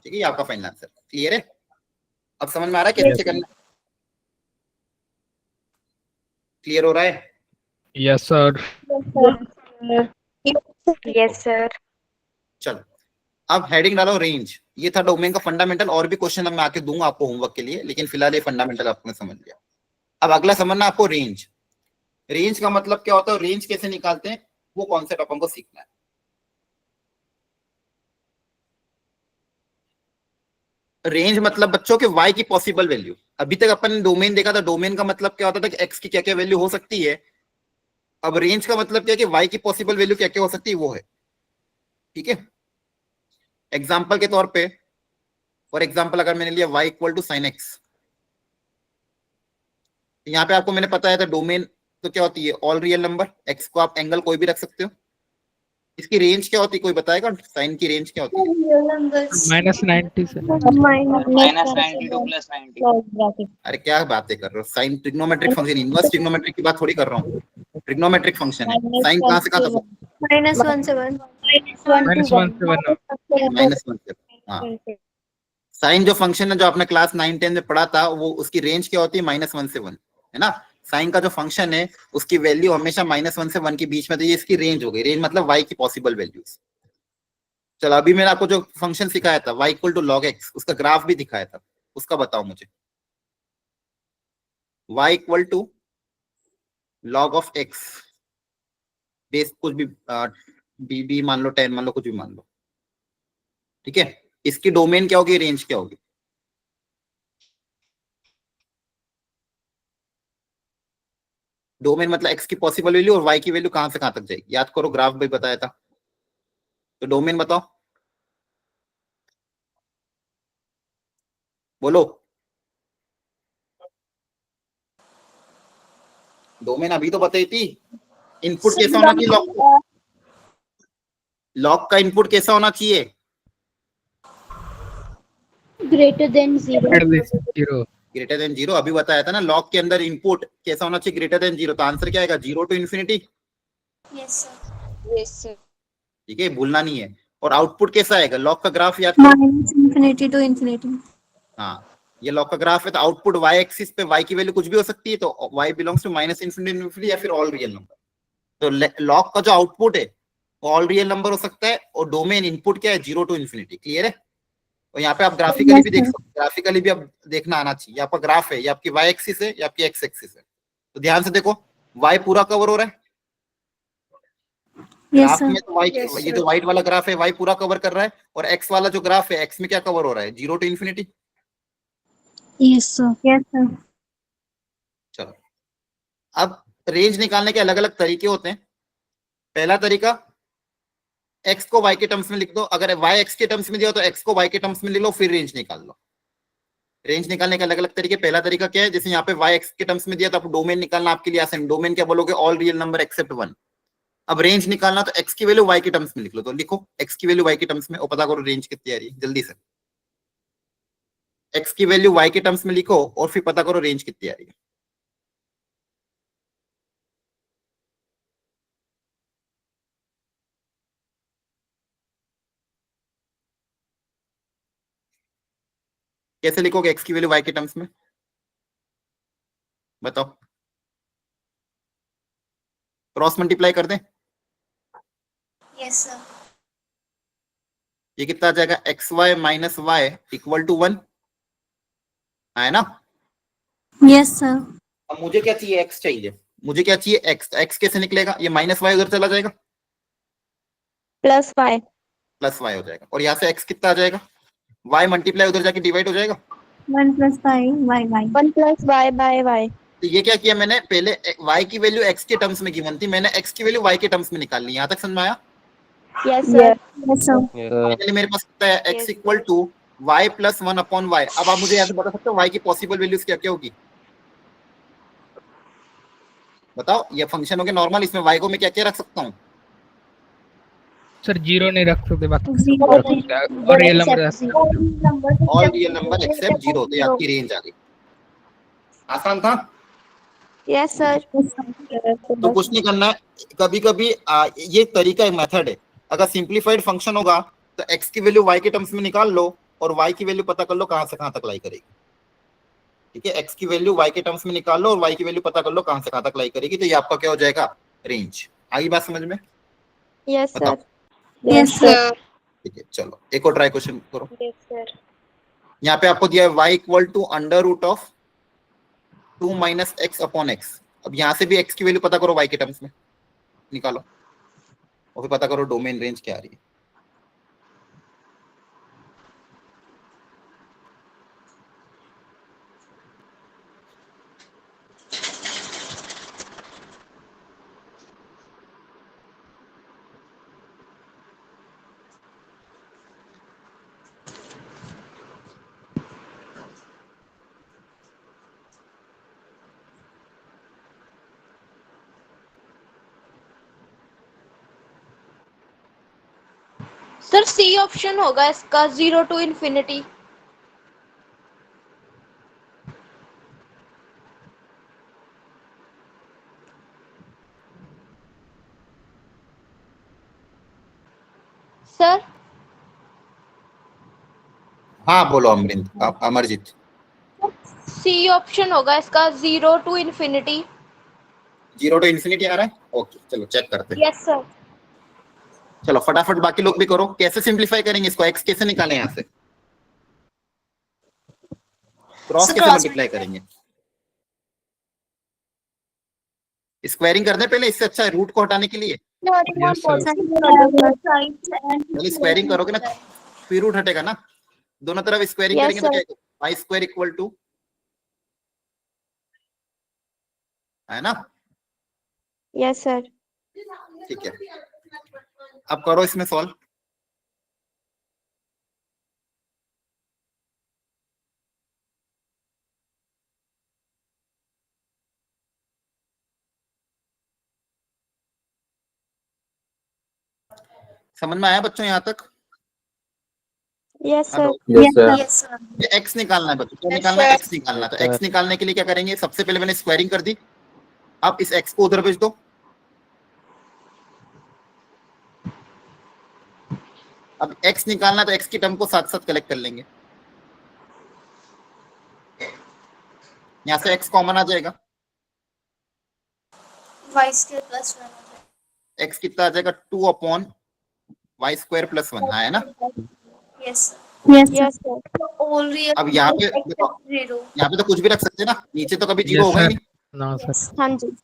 ठीक है, ये आपका फाइनल आंसर। क्लियर है, अब समझ में आ रहा है कैसे करना, क्लियर हो रहा है। Yes sir. Yes, sir. चलो अब हेडिंग डालो रेंज। ये था डोमेन का फंडामेंटल, और भी क्वेश्चन मैं आके दूंगा आपको होमवर्क के लिए, लेकिन फिलहाल ये फंडामेंटल आपने समझ लिया। अब अगला समझना आपको रेंज। रेंज का मतलब क्या होता है, रेंज कैसे निकालते हैं, वो कॉन्सेप्ट अपन को सीखना है। रेंज मतलब बच्चों के y की पॉसिबल वैल्यू। अभी तक अपन ने डोमेन देखा था, डोमेन का मतलब क्या होता था कि x की क्या क्या वैल्यू हो सकती है। अब रेंज का मतलब क्या है कि y की पॉसिबल वैल्यू क्या क्या हो सकती है वो है, ठीक है। एग्जाम्पल के तौर पे, फॉर एग्जाम्पल अगर मैंने लिया y equal to sine x, यहाँ पे आपको मैंने पता है था डोमेन तो क्या होती है, ऑल रियल नंबर, x को आप एंगल कोई भी रख सकते हो। इसकी रेंज क्या होती है, कोई बताएगा, साइन की रेंज क्या होती है, रियल नंबर्स। -90 से -92 + 90। अरे क्या बातें कर रहे हो, sine trigonometric function, inverse trigonometric की बात थोड़ी कर रहा हूँ, ट्रिग्नोमेट्रिक फंक्शन है। साइन कहाँ से कहाँ तक, -1 से 1. -1 से 1। -1 से, हाँ। साइन जो फंक्शन है जो आपने क्लास 9-10 में पढ़ा था, वो उसकी रेंज क्या होती है, -1 से 1, है ना। साइन का जो फंक्शन है उसकी वैल्यू हमेशा -1 से 1 के बीच में, तो ये इसकी रेंज हो गई। रेंज मतलब y की पॉसिबल वैल्यूज। चलो अभी मैंने आपको जो फंक्शन सिखाया था y equal to log x, उसका ग्राफ भी दिखाया था, उसका बताओ मुझे। y equal to log of x, base कुछ भी, बी मान लो, 10 मान लो, कुछ भी मान लो, ठीक है। इसकी डोमेन क्या होगी, रेंज क्या होगी, डोमेन मतलब x की पॉसिबल वैल्यू और y की वैल्यू कहां से कहां तक जाएगी, याद करो, ग्राफ भी बताया था। तो डोमेन बताओ, बोलो। डोमेन अभी तो बताई थी। इनपुट कैसा होना चाहिए, लॉक, लॉक का इनपुट कैसा होना चाहिए, ग्रेटर देन 0। Greater than 0। अभी बताया था ना, लॉक के अंदर इनपुट कैसा होना चाहिए, ग्रेटर देन 0। तो आंसर क्या आएगा, 0 to infinity. Yes sir. Yes, sir. ठीक है, भूलना नहीं है। और आउटपुट कैसा आएगा, लॉक का ग्राफ याद करो, Infinity to infinity. हाँ, ये लॉक का ग्राफ है। तो आउटपुट y एक्सिस पे y की वैल्यू कुछ भी हो सकती है, तो y बिलोंग्स टू -इन्फिनिटी या फिर ऑल रियल नंबर। तो लॉक का जो आउटपुट है वो ऑल रियल नंबर हो सकता है, और डोमेन इनपुट क्या है, 0 टू इन्फिनिटी। क्लियर है। और यहाँ पे आप ग्राफिकली भी देख सकते हो, ग्राफिकली भी आप देखना आना चाहिए। आपका ग्राफ है, ये आपकी y एक्सिस है, या आपकी x एक्सिस है। तो ध्यान से देखो, y पूरा कवर हो रहा है ग्राफ में, तो y, ये जो व्हाइट वाला ग्राफ है y पूरा कवर कर रहा है, और x वाला जो ग्राफ है, x में क्या कवर हो रहा है, 0 to infinity. Yes sir. Yes, sir. चलो अब रेंज निकालने के अलग अलग तरीके होते हैं। पहला तरीका, x को y के टर्म्स में लिख दो। अगर y x के टर्म्स में दिया तो x को y के टर्म्स में लिख लो, फिर रेंज निकाल लो। रेंज निकालने के अलग अलग तरीके। पहला तरीका क्या है, जैसे यहाँ पे y x के टर्म्स में दिया तो आप डोमेन निकालना आपके लिए आसान। डोमेन क्या बोलोगे, ऑल रियल नंबर एक्सेप्ट 1। अब रेंज निकालना तो x की वैल्यू y के टर्म्स में लिख लो। तो लिखो x की वैल्यू y के टर्म्स में, और पता करो रेंज कितनी आ रही है जल्दी से। x की वैल्यू y के टर्म्स में लिखो और फिर पता करो रेंज कितनी आ रही है। कैसे लिखोगे x की वैल्यू y के टर्म्स में, बताओ। क्रॉस मल्टीप्लाई कर दें, यस सर। ये कितना आ जाएगा, x y minus y equal to 1, है ना। Yes, sir. अब मुझे क्या चाहिए, x चाहिए, मुझे क्या चाहिए x, x कैसे निकलेगा, ये माइनस वाई उधर चला जाएगा, Plus y. प्लस वाई हो जाएगा, और यहाँ से x कितना आ जाएगा, y मल्टीप्लाई उधर जाके डिवाइड हो जाएगा। 1 plus y, y. 1 plus y by y. तो ये क्या किया मैंने, पहले y की वैल्यू x के टर्म्स में गिवन थी, मैंने x की वैल्यू y के टर्म्स में निकाल ली, यहाँ तक समझ में आया। Yes, sir. Yes, sir. Finally मेरे पास कितना है, x equal to y plus 1 upon y। अब आप मुझे यहाँ से बता सकते हो y की पॉसिबल वैल्यूज क्या क्या होगी, बताओ। ये फंक्शन हो गया नॉर्मल, इसमें y को मैं क्या क्या रख सकता हूँ, सर जीरो नहीं रख सकते, बाकी Zero. रख सकते हैं, और रियल नंबर रख सकते हैं। All real number except zero, तो ये आपकी रेंज आ गई। आसान था, Yes, sir. तो कुछ नहीं करना है। कभी कभी ये तरीका, एक मेथड है, अगर सिंप्लीफाइड फंक्शन होगा तो x की वैल्यू y के टर्म्स में निकाल लो और y की वैल्यू पता कर लो कहां से कहां तक लाई करेगी, ठीक है। x की वैल्यू y के टर्म्स में निकाल लो और y की वैल्यू पता कर लो कहां से कहां तक लाई करेगी, तो ये आपका क्या हो जाएगा, रेंज। आगे बात समझ में, Yes, sir. बताओ। Yes, sir. ठीक है, चलो एक और ट्राई क्वेश्चन करो। Yes, sir. यहाँ पे आपको दिया है y equal to under root of 2 minus x upon x. अब यहाँ से भी x की वैल्यू पता करो y के टर्म्स में निकालो, और फिर पता करो डोमेन रेंज क्या आ रही है। सर सी ऑप्शन होगा इसका, 0 to infinity। सर हाँ बोलो अमरिंद, अमरजीत। सी ऑप्शन होगा इसका, 0 to infinity। 0 टू इन्फिनिटी आ रहा है, ओके चलो चेक करते हैं। Yes sir. चलो फटाफट बाकी लोग भी करो, कैसे सिंप्लीफाई करेंगे इसको, x कैसे निकालें यहाँ से, क्रॉस कैसे मल्टीप्लाई करेंगे, स्क्वायरिंग कर दें पहले, इससे अच्छा है रूट को हटाने के लिए। Yes, sir. पहले स्क्वायरिंग करोगे ना फिर रूट हटेगा ना, दोनों तरफ स्क्वायरिंग Yes, करेंगे तो sir. क्या, वाई स्क्वायर इक्वल टू, है ना। Yes, sir. ठीक है, अब करो इसमें सॉल्व। समझ में आया बच्चों यहाँ तक। Yes, sir. Yes, sir. Yes sir. X निकालना है बच्चों, क्या निकालना है, एक्स निकालना है। तो एक्स निकालने के लिए क्या करेंगे, सबसे पहले मैंने स्क्वायरिंग कर दी, अब इस एक्स को उधर भेज दो। अब एक्स निकालना तो एक्स की टर्म को साथ साथ कलेक्ट कर लेंगे, यहाँ से एक्स कॉमन आ जाएगा, वाई स्क्वायर प्लस 1। एक्स कितना आ जाएगा 2 अपॉन वाई स्क्वायर प्लस 1, है ना। Yes Yes, yes, sir. Sir. All real अब यहाँ पे देखो, 0। यहाँ पे तो कुछ भी रख सकते हैं ना, नीचे तो कभी जीरो Yes, होगा ही sir. नहीं, No, sir. हाँ जी।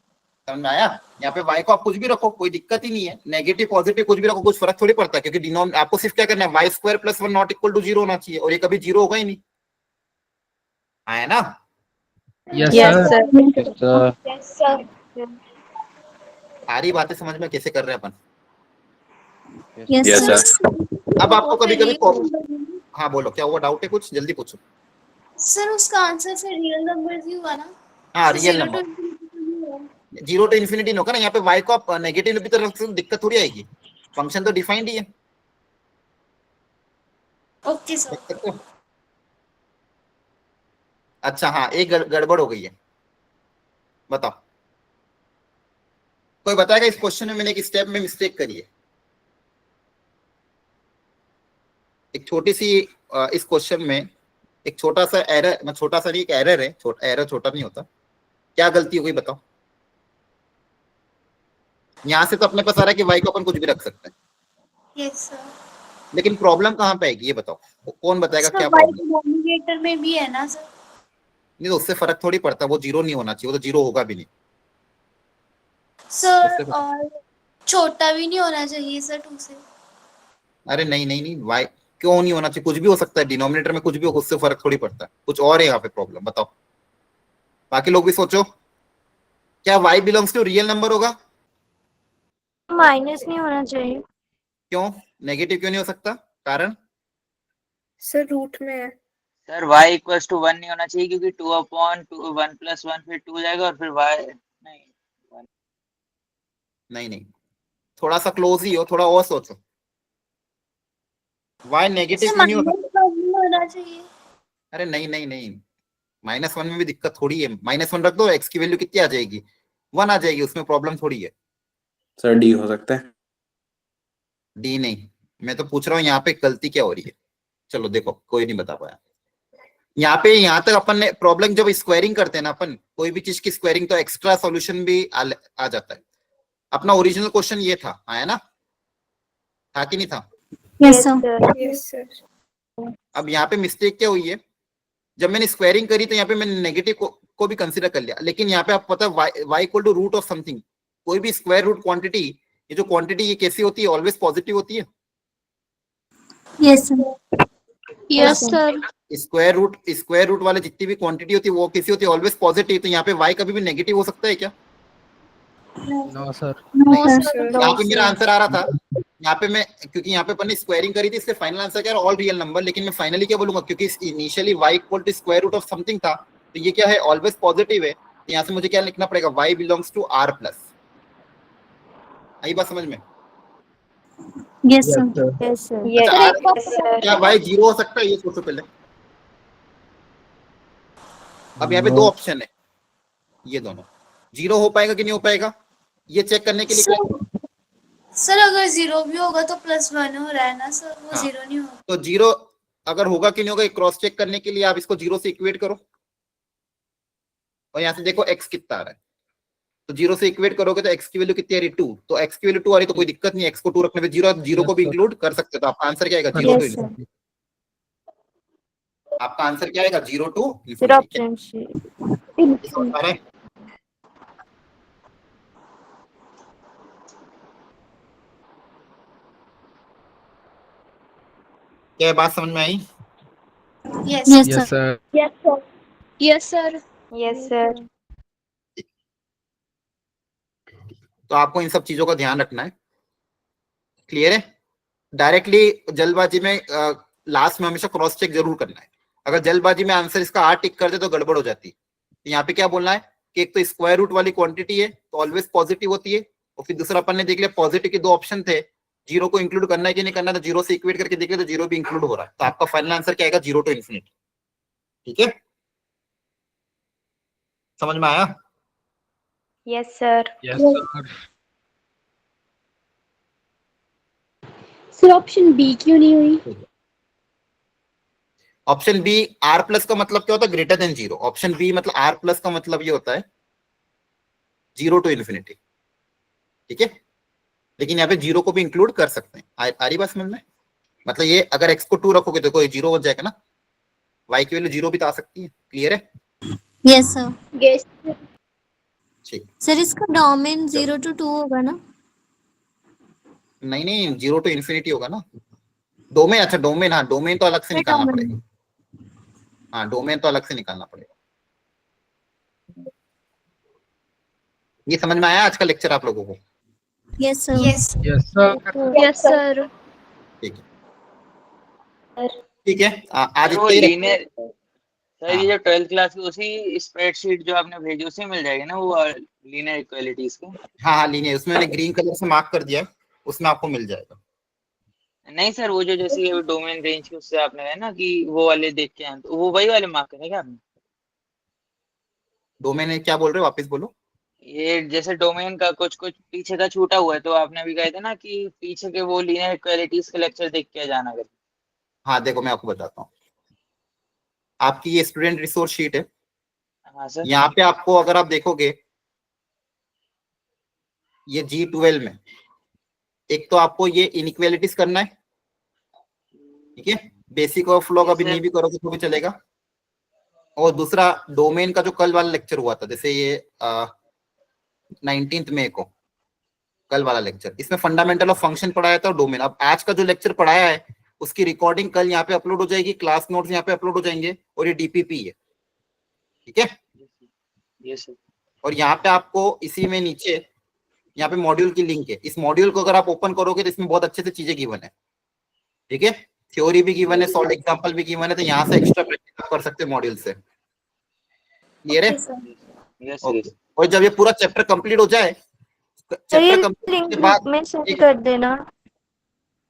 समझ में आया। यहाँ पे y को आप कुछ भी रखो, कोई दिक्कत ही नहीं है, नेगेटिव पॉजिटिव कुछ भी रखो, कुछ फर्क थोड़ी पड़ता है, क्योंकि डिनोमिनेटर आपको सिर्फ क्या करना है, y square plus 1 not equal to 0 होना चाहिए, और ये कभी 0 होगा ही नहीं, है ना। Yes, Yes, sir. sir. Yes sir. सारी बातें समझ में कैसे कर रहे हैं अपन। Yes, Yes, sir. sir. अब आपको कभी कभी, हाँ बोलो क्या हुआ, डाउट है कुछ, जल्दी पूछो। सर उसका आंसर फिर रियल नंबर ही हुआ ना। हाँ real 0 number, to 0 to infinity होगा ना, यहाँ पे y को आप नेगेटिव भी तो रख सकते हो, दिक्कत थोड़ी आएगी, फंक्शन तो डिफाइंड ही है। Okay sir. देख सकते हो। अच्छा हाँ, एक गड़बड़ हो गई है, बताओ कोई बताएगा इस क्वेश्चन में मैंने एक स्टेप में मिस्टेक करी है। एक छोटी सी इस क्वेश्चन में एक छोटा सा एरर, छोटा सा नहीं, एक एरर है, एरर छोटा नहीं होता। क्या गलती हो गई बताओ? यहाँ से तो अपने पास आ रहा है कि y को अपन कुछ भी रख सकते हैं, यस सर। लेकिन प्रॉब्लम कहाँ पे आएगी ये बताओ, कौन बताएगा क्या सर y प्रॉब्लम? डिनोमिनेटर में भी है ना सर? नहीं तो उससे फर्क थोड़ी पड़ता, वो जीरो नहीं होना चाहिए, वो तो जीरो होगा भी नहीं सर और छोटा भी नहीं होना चाहिए सर 2 से? अरे नहीं नहीं नहीं, y क्यों नहीं होना चाहिए? कुछ भी हो सकता है, डिनोमिनेटर में कुछ भी हो, उससे फर्क थोड़ी पड़ता है। कुछ और है यहाँ पे प्रॉब्लम, बताओ। बाकी लोग भी सोचो, क्या y belongs to real number होगा? माइनस नहीं होना चाहिए क्यों नेगेटिव क्यों नहीं हो सकता? कारण सर, रूट में है। सर y इक्वल्स टू 1 नहीं होना चाहिए, क्योंकि 2/2 1 + 1 फिर 2 जाएगा, और फिर y नहीं नहीं नहीं, थोड़ा सा क्लोज ही हो, थोड़ा और सोचो। y नेगेटिव सर क्यों नहीं हो सकता? नहीं होना चाहिए। अरे नहीं नहीं नहीं, -1 में भी दिक्कत थोड़ी है। -1 रख दो, x की वैल्यू कितनी आ जाएगी? 1 आ जाएगी, उसमें प्रॉब्लम थोड़ी है। सर डी हो सकता है। डी नहीं, मैं तो पूछ रहा हूँ यहाँ पे गलती क्या हो रही है। चलो देखो, कोई नहीं बता पाया। यहाँ तक अपन ने प्रॉब्लम, जब स्क्वायरिंग करते हैं ना अपन कोई भी चीज की स्क्वायरिंग, तो एक्स्ट्रा सॉल्यूशन भी आ जाता है। अपना ओरिजिनल क्वेश्चन ये था, आया ना? था कि नहीं था? Yes sir. अब यहाँ पे मिस्टेक क्या हुई है, जब मैंने स्क्वायरिंग करी तो यहाँ पे मैंने नेगेटिव को भी कंसीडर कर लिया, लेकिन यहाँ पे आपको पता है y equal to root of something, कोई भी स्क्वायर रूट क्वांटिटी, ये जो क्वांटिटी ये कैसी होती है? ऑलवेज पॉजिटिव होती है। Yes sir. Yes sir. Square root वाले जितनी भी क्वांटिटी होती है वो कैसी होती है? Always positive. तो यहाँ पे y कभी भी नेगेटिव हो सकता है क्या? No sir. यहाँ पे मेरा आंसर आ रहा था, यहाँ पे मैं, क्योंकि यहाँ पे अपन ने स्क्वायरिंग करी थी, इसलिए फाइनल आंसर क्या है? All real number. लेकिन मैं फाइनली क्या बोलूंगा, क्योंकि initially y equal to square root of something था, तो ये क्या है? ऑलवेज पॉजिटिव है। तो यहाँ से मुझे क्या लिखना पड़ेगा? y belongs to r plus. आई बात समझ में? Yes sir. Yes sir. क्या y जीरो हो सकता है? ये सोचो पहले। अब यहाँ पे दो ऑप्शन है, ये दोनों जीरो हो पाएगा कि नहीं हो पाएगा, ये चेक करने के लिए क्या? सर अगर 0 भी होगा तो +1 हो रहा है ना सर, वो हाँ। 0 नहीं होगा। तो जीरो अगर होगा कि नहीं होगा, क्रॉस चेक करने के लिए आप इसको जीरो से इक्वेट करो, और यहाँ से देखो x कितना आ रहा है। तो जीरो से इक्वेट करोगे तो x की वैल्यू कितनी आ रही है? 2। तो x की वैल्यू 2 आ रही है तो कोई दिक्कत नहीं है, x को 2 रखने पे जीरो को भी इंक्लूड कर सकते हो। तो आपका आंसर क्या आएगा? 0 Yes, टू। sir. आपका आंसर क्या आएगा? 0 टू Sir, option C. क्या बात समझ में आई? Yes Yes, yes sir. Sir. Yes, sir. Yes, sir. तो आपको इन सब चीजों का ध्यान रखना है। क्लियर है? डायरेक्टली जल्दबाजी में लास्ट में हमेशा क्रॉस चेक जरूर करना है। अगर जल्दबाजी में आंसर इसका 8 टिक कर दे तो गड़बड़ हो जाती है। तो यहाँ पे क्या बोलना है कि एक तो स्क्वायर रूट वाली क्वांटिटी है तो ऑलवेज पॉजिटिव होती है, और फिर दूसरा अपन ने देख लिया पॉजिटिव के दो ऑप्शन थे, जीरो को इंक्लूड करना है कि नहीं करना, तो जीरो से इक्वेट करके देख लिया तो जीरो भी इंक्लूड हो रहा है। तो आपका फाइनल आंसर क्या आएगा? 0 टू इन्फिनिटी। ठीक है, समझ में आया? Yes, sir. Yes sir. Sir, option B क्यों नहीं हुई? ऑप्शन बी आर प्लस का मतलब क्या होता है? Greater than zero. Option b मतलब आर प्लस का मतलब ये होता है 0 टू इन्फिनिटी। ठीक है, लेकिन यहाँ पे जीरो को भी इंक्लूड कर सकते हैं। आ रही बात समझ में? मतलब ये अगर एक्स को 2 रखोगे तो कोई जीरो हो जाएगा ना, वाई की वैल्यू 0 भी तो आ सकती है। क्लियर है? Yes, sir. Yes. ठीक। सर इसका डोमेन 0 to 2 होगा ना? नहीं नहीं, 0 टू इन्फिनिटी होगा ना। डोमेन, अच्छा डोमेन, हाँ डोमेन तो अलग से निकालना पड़ेगा। हाँ डोमेन तो अलग से निकालना पड़ेगा। ये समझ में आया आज का लेक्चर आप लोगों को? Yes, sir. Yes yes sir. Yes, sir. ठीक है, ठीक है। आज वो इतना ही लीनियर सर, हाँ। ये जो 12th क्लास की उसी स्प्रेडशीट जो आपने भेजी उसी मिल जाएगी ना, वो लीनियर इक्वालिटीज के? हाँ हाँ लीनियर, उसमें मैंने ग्रीन कलर से मार्क कर दिया है, उसमें आपको मिल जाएगा। नहीं सर, वो जो जैसे डोमेन रेंज के उससे आपने है ना कि वो वाले देख के आए, तो वो वही वाले मार्क करें क्या आपने? डोमेन क्या बोल रहे हो? वापस बोलो। ये जैसे डोमेन का कुछ कुछ पीछे का छूटा हुआ है, तो आपने भी कहे थे ना कि पीछे के वो लीनियर इक्वालिटीज के लेक्चर देख के जाना कर। हाँ देखो मैं आपको बताता हूँ, आपकी ये स्टूडेंट रिसोर्स शीट है। हाँ सर। यहाँ पे आपको अगर आप देखोगे ये G12 में एक तो आपको ये इनइक्वालिटीज करना है, ठीक है, बेसिक ऑफ लॉग अभी Yes, नहीं भी करोगे तो भी चलेगा। और दूसरा डोमेन का जो कल वाला लेक्चर हुआ था, जैसे ये 19 मई को कल वाला लेक्चर, इसमें फंडामेंटल ऑफ फंक्शन पढ़ाया था और डोमेन। अब आज का जो लेक्चर पढ़ाया है उसकी रिकॉर्डिंग कल यहाँ पे अपलोड हो जाएगी, क्लास नोट्स यहाँ पे अपलोड हो जाएंगे, और ये DPP है, ठीक है। Yes sir. और यहाँ पे आपको इसी में नीचे यहाँ पे मॉड्यूल की लिंक है। इस मॉड्यूल को अगर आप ओपन करोगे तो इसमें बहुत अच्छे से चीजें गिवन है, ठीक है, थ्योरी भी गिवन है, सॉल्व एग्जांपल भी गिवन है, तो यहाँ से एक्स्ट्रा प्रैक्टिस कर सकते हैं मॉड्यूल से। क्लियर है? Yes okay. सर। और जब ये पूरा चैप्टर कंप्लीट हो जाए, चैप्टर कंप्लीट लिंक के बाद में सेंड कर देना।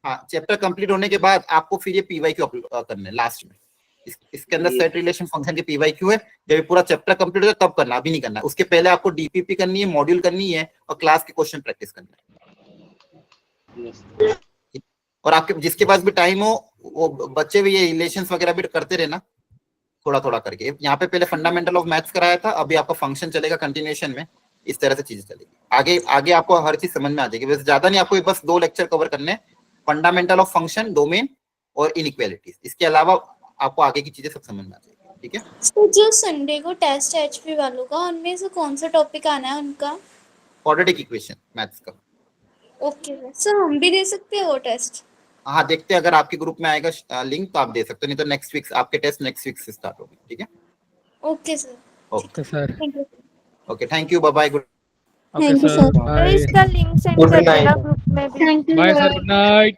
हाँ, चैप्टर कंप्लीट होने के बाद आपको फिर ये PYQ अपलोड करना है लास्ट में। इसके अंदर सेट रिलेशन फंक्शन के PYQ है। जब ये पूरा चैप्टर कंप्लीट हो जाए तब करना, अभी नहीं करना। उसके पहले आपको DPP करनी है, मॉड्यूल करनी है और क्लास के क्वेश्चन प्रैक्टिस करना है। और आपके जिसके पास भी टाइम हो वो बच्चे भी ये रिलेशंस वगैरह भी करते रहना थोड़ा थोड़ा करके। यहाँ पे पहले फंडामेंटल ऑफ मैथ्स कराया था, अभी आपका फंक्शन चलेगा कंटिन्यूएशन में, इस तरह से चीजें चलेगी। आगे आगे आपको हर चीज समझ में आ जाएगी। वैसे ज्यादा नहीं, आपको बस 2 लेक्चर कवर करने, फंडामेंटल ऑफ फंक्शन, डोमेन और इनइक्वालिटीज। इसके अलावा आपको आगे की चीजें सब समझ में आ जाएगी, ठीक है। तो जो संडे को टेस्ट है HP वालों का, उनमें से कौन सा टॉपिक आना है उनका? क्वाड्रेटिक इक्वेशन मैथ्स का। ओके सर, हम भी दे सकते हैं वो टेस्ट? हाँ, देखते हैं, अगर आपके ग्रुप में आएगा लिंक तो आप दे सकते हो, नहीं तो नेक्स्ट वीक आपके टेस्ट नेक्स्ट वीक से स्टार्ट होगी, ठीक है। Okay sir. Okay sir. Thank you. Okay, thank you, bye bye, good. Okay thank you sir, sir. Bye इसका लिंक सेंड Good कर night. देना ग्रुप में भी। Thank you. Bye sir, good night.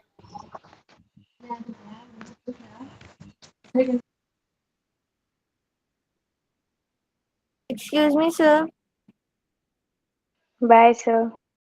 Excuse me sir. Bye sir.